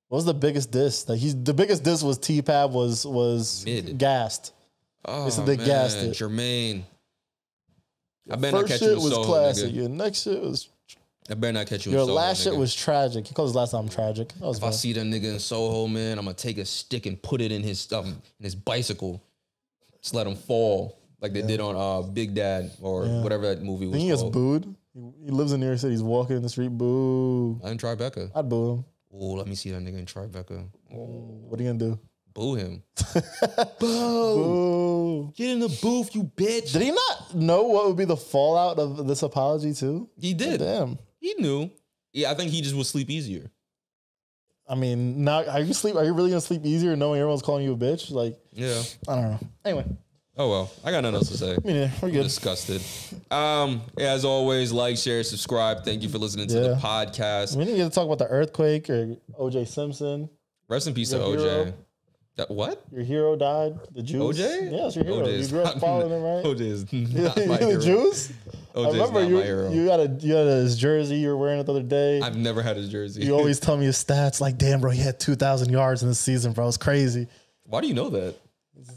What was the biggest diss? Like the biggest diss was T-Pab was Mid. Gassed. Oh, they said they gassed it. Jermaine. I better not First catch shit you in was Soho, classic. nigga. Your next shit was. I better not catch you Your in Soho, last shit nigga. was tragic. He called his last album tragic. That was If I see that nigga in Soho, man, I'm gonna take a stick and put it in his bicycle. Just let him fall like they did on Big Dad or whatever that movie was. He gets called. booed. He lives in New York City. He's walking in the street. Boo. I didn't Tribeca. I'd boo him. Oh, let me see that nigga in Tribeca. What are you gonna do? Boo him. Boo. Get in the booth, you bitch. Did he not know what would be the fallout of this apology too? He did. Damn. He knew. Yeah, I think he just would sleep easier. I mean, now are you really gonna sleep easier knowing everyone's calling you a bitch? Like, Yeah. I don't know. Anyway, Oh well, I got nothing else to say. I mean, we're good. Disgusted. As always, like, share, subscribe. Thank you for listening to the podcast. We didn't get to talk about the earthquake or O.J. Simpson. Rest in peace to Your OJ. hero. That what? Your hero died. The Jews. OJ? Yeah, it's your hero. OJ You is grew up not- following him, right? OJ is not my The hero. Jews? I OJ is remember not you, my hero. you had his jersey you were wearing it the other day. I've never had his jersey. You always tell me his stats. Like, damn, bro, he had 2,000 yards in the season, bro. It's crazy. Why do you know that?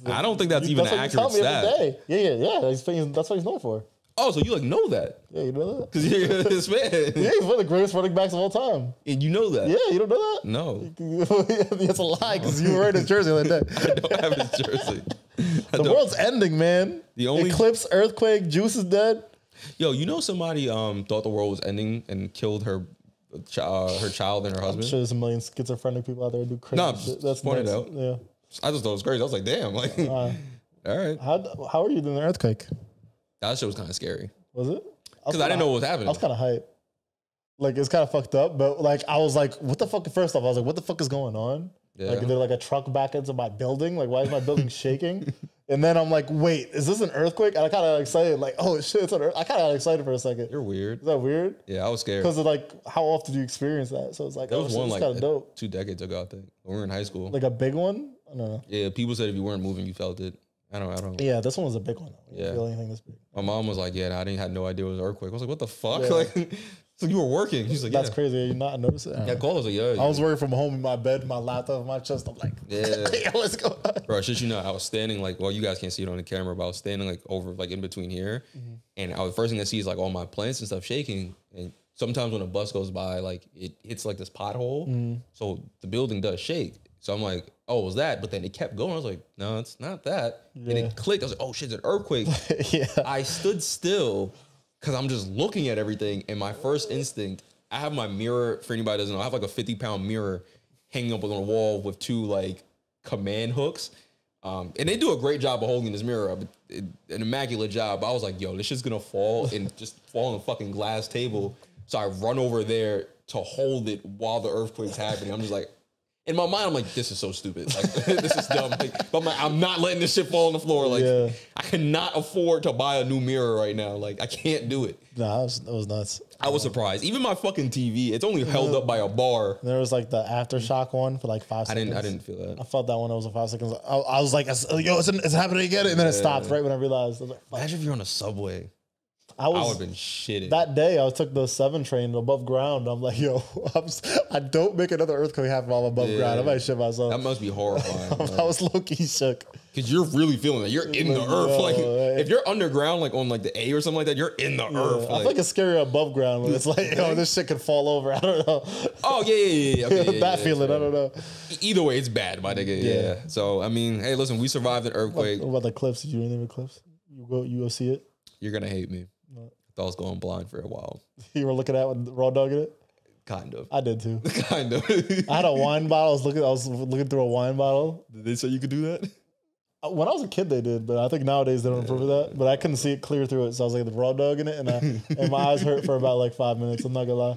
I don't think that's even an what you accurate tell me stat. every day. Yeah. That's what he's known for. Oh, so you like know that? Yeah, you know that? Because you're this man. Yeah, he's one of the greatest running backs of all time. And you know that? Yeah, you don't know that? No. That's a lie because you were wearing his jersey the other day. I don't have his jersey. The world's ending, man. The only- Eclipse, earthquake, Juice is dead. Yo, you know somebody thought the world was ending and killed her child and her I'm husband? sure there's a million schizophrenic people out there who do crazy Nah, shit. That's point it nuts. out. Yeah. I just thought it was crazy. I was like, damn. Like, all right. How are you doing the earthquake? That shit was kind of scary. Was it? Because I didn't know what was happening. I was kind of hyped. Like, it's kind of fucked up, but like, I was like, what the fuck? First off, I was like, what the fuck is going on? Yeah. Like, is there like a truck back into my building? Like, why is my building shaking? And then I'm like, wait, is this an earthquake? And I kind of excited, like, oh shit, it's an earthquake. I kind of got excited for a second. You're weird. Is that weird? Yeah, I was scared. Because of like, how often do you experience that? So it's like, There was one it's like kind of dope. 2 decades ago, I think. When we were in high school. Like a big one? I don't know. Yeah, people said if you weren't moving, you felt it. I don't. Yeah, this one was a big one. I didn't Yeah. feel anything this big. My mom was like, yeah, I had no idea it was an earthquake. I was like, what the fuck? Yeah. Like, so you were working. He's like, That's yeah. crazy. You not notice it? Yeah, call us like, yeah. I was working from home in my bed, my laptop, on my chest. I'm like, Yeah. what's going on? Bro, shit, you know, I was standing like, well, you guys can't see it on the camera, but I was standing like over, like in between here. And the first thing I see is like all my plants and stuff shaking. And sometimes when a bus goes by, like it hits like this pothole. So the building does shake. So I'm like, oh, it was that? But then it kept going. I was like, no, it's not that. And Yeah. it clicked. I was like, oh shit, it's an earthquake. Yeah. I stood still because I'm just looking at everything. And my first instinct, I have my mirror, for anybody who doesn't know, I have like a 50-pound mirror hanging up on the wall with 2 like command hooks. And they do a great job of holding this mirror up. An immaculate job. I was like, yo, this shit's gonna fall and just fall on the fucking glass table. So I run over there to hold it while the earthquake's happening. I'm just like, in my mind, I'm like, this is so stupid. Like, this is dumb. Like, but I'm like, I'm not letting this shit fall on the floor. Like, Yeah. I cannot afford to buy a new mirror right now. Like, I can't do it. Nah, that was nuts. I was surprised. Even my fucking TV, it's only held up by a bar. There was like the aftershock one for like 5 seconds. I didn't feel that. I felt that one. It was a 5 seconds. I was like, yo, it's happening again. And then it stopped right when I realized. I was like, fuck. Imagine if you're on a subway. I I would was have been shitting. that day. I took the 7 train above ground. I'm like, yo, I don't make another earthquake happen while I'm above ground. I might shit myself. That must be horrifying. I was low key shook. Because you're really feeling it. You're in the Like, earth. yo, Like, hey. if you're underground, like on like the A or something like that, you're in the earth. I feel like it's scarier above ground when it's like, yo, this shit could fall over. I don't know. Oh, yeah. Okay, yeah, That yeah, feeling, I don't know. Either way, it's bad, my nigga. Yeah. So, I mean, hey, listen, we survived an earthquake. What about the clips? Did you do anything with clips? You go see it? You're going to hate me. I thought I was going blind for a while. You were looking at with raw dogging it? Kind of. I did too. Kind of. I had a wine bottle. I was looking through a wine bottle. Did they say you could do that? When I was a kid, they did, but I think nowadays they don't approve of that. But I couldn't see it clear through it, so I was like raw dogging it, and my eyes hurt for about like 5 minutes. I'm not gonna lie.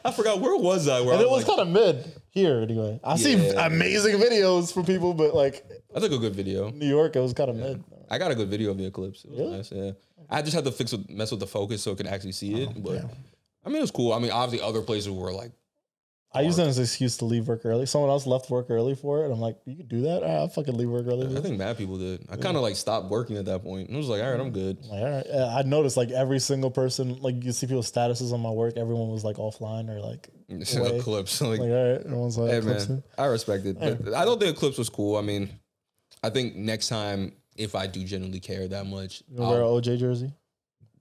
I forgot where was I? And it was kind of mid here anyway. I see amazing videos from people, but like I took a good video. New York, it was kind of mid. I got a good video of the eclipse. It was nice. Yeah, I just had to mess with the focus so I could actually see it. But I mean, it was cool. I mean, obviously, other places were like. I used that as an excuse to leave work early. Someone else left work early for it. And I'm like, you could do that? All right, I'll fucking leave work early. I think mad people did. I kind of like stopped working at that point. I was like, all right, I'm good. Like, all right. I noticed like every single person, like you see people's statuses on my work, everyone was like offline or like Eclipse. Like, all right, everyone's like, hey man, I respect it. But I don't think Eclipse was cool. I mean, I think next time, if I do genuinely care that much, I'll wear an OJ jersey.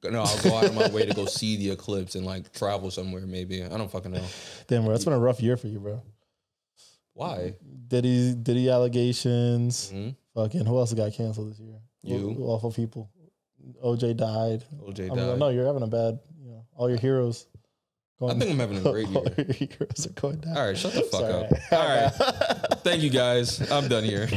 No, I'll go out of my way to go see the eclipse and like travel somewhere. Maybe I don't fucking know. Damn, bro, it's been a rough year for you, bro. Why? Diddy allegations. Mm-hmm. Fucking who else got canceled this year? You awful people. OJ died. OJ I died. mean, no, you're having a bad. You know, all your heroes. I think I'm having a great year. All your heroes are going down. All right, shut the fuck up. All right, thank you guys. I'm done here.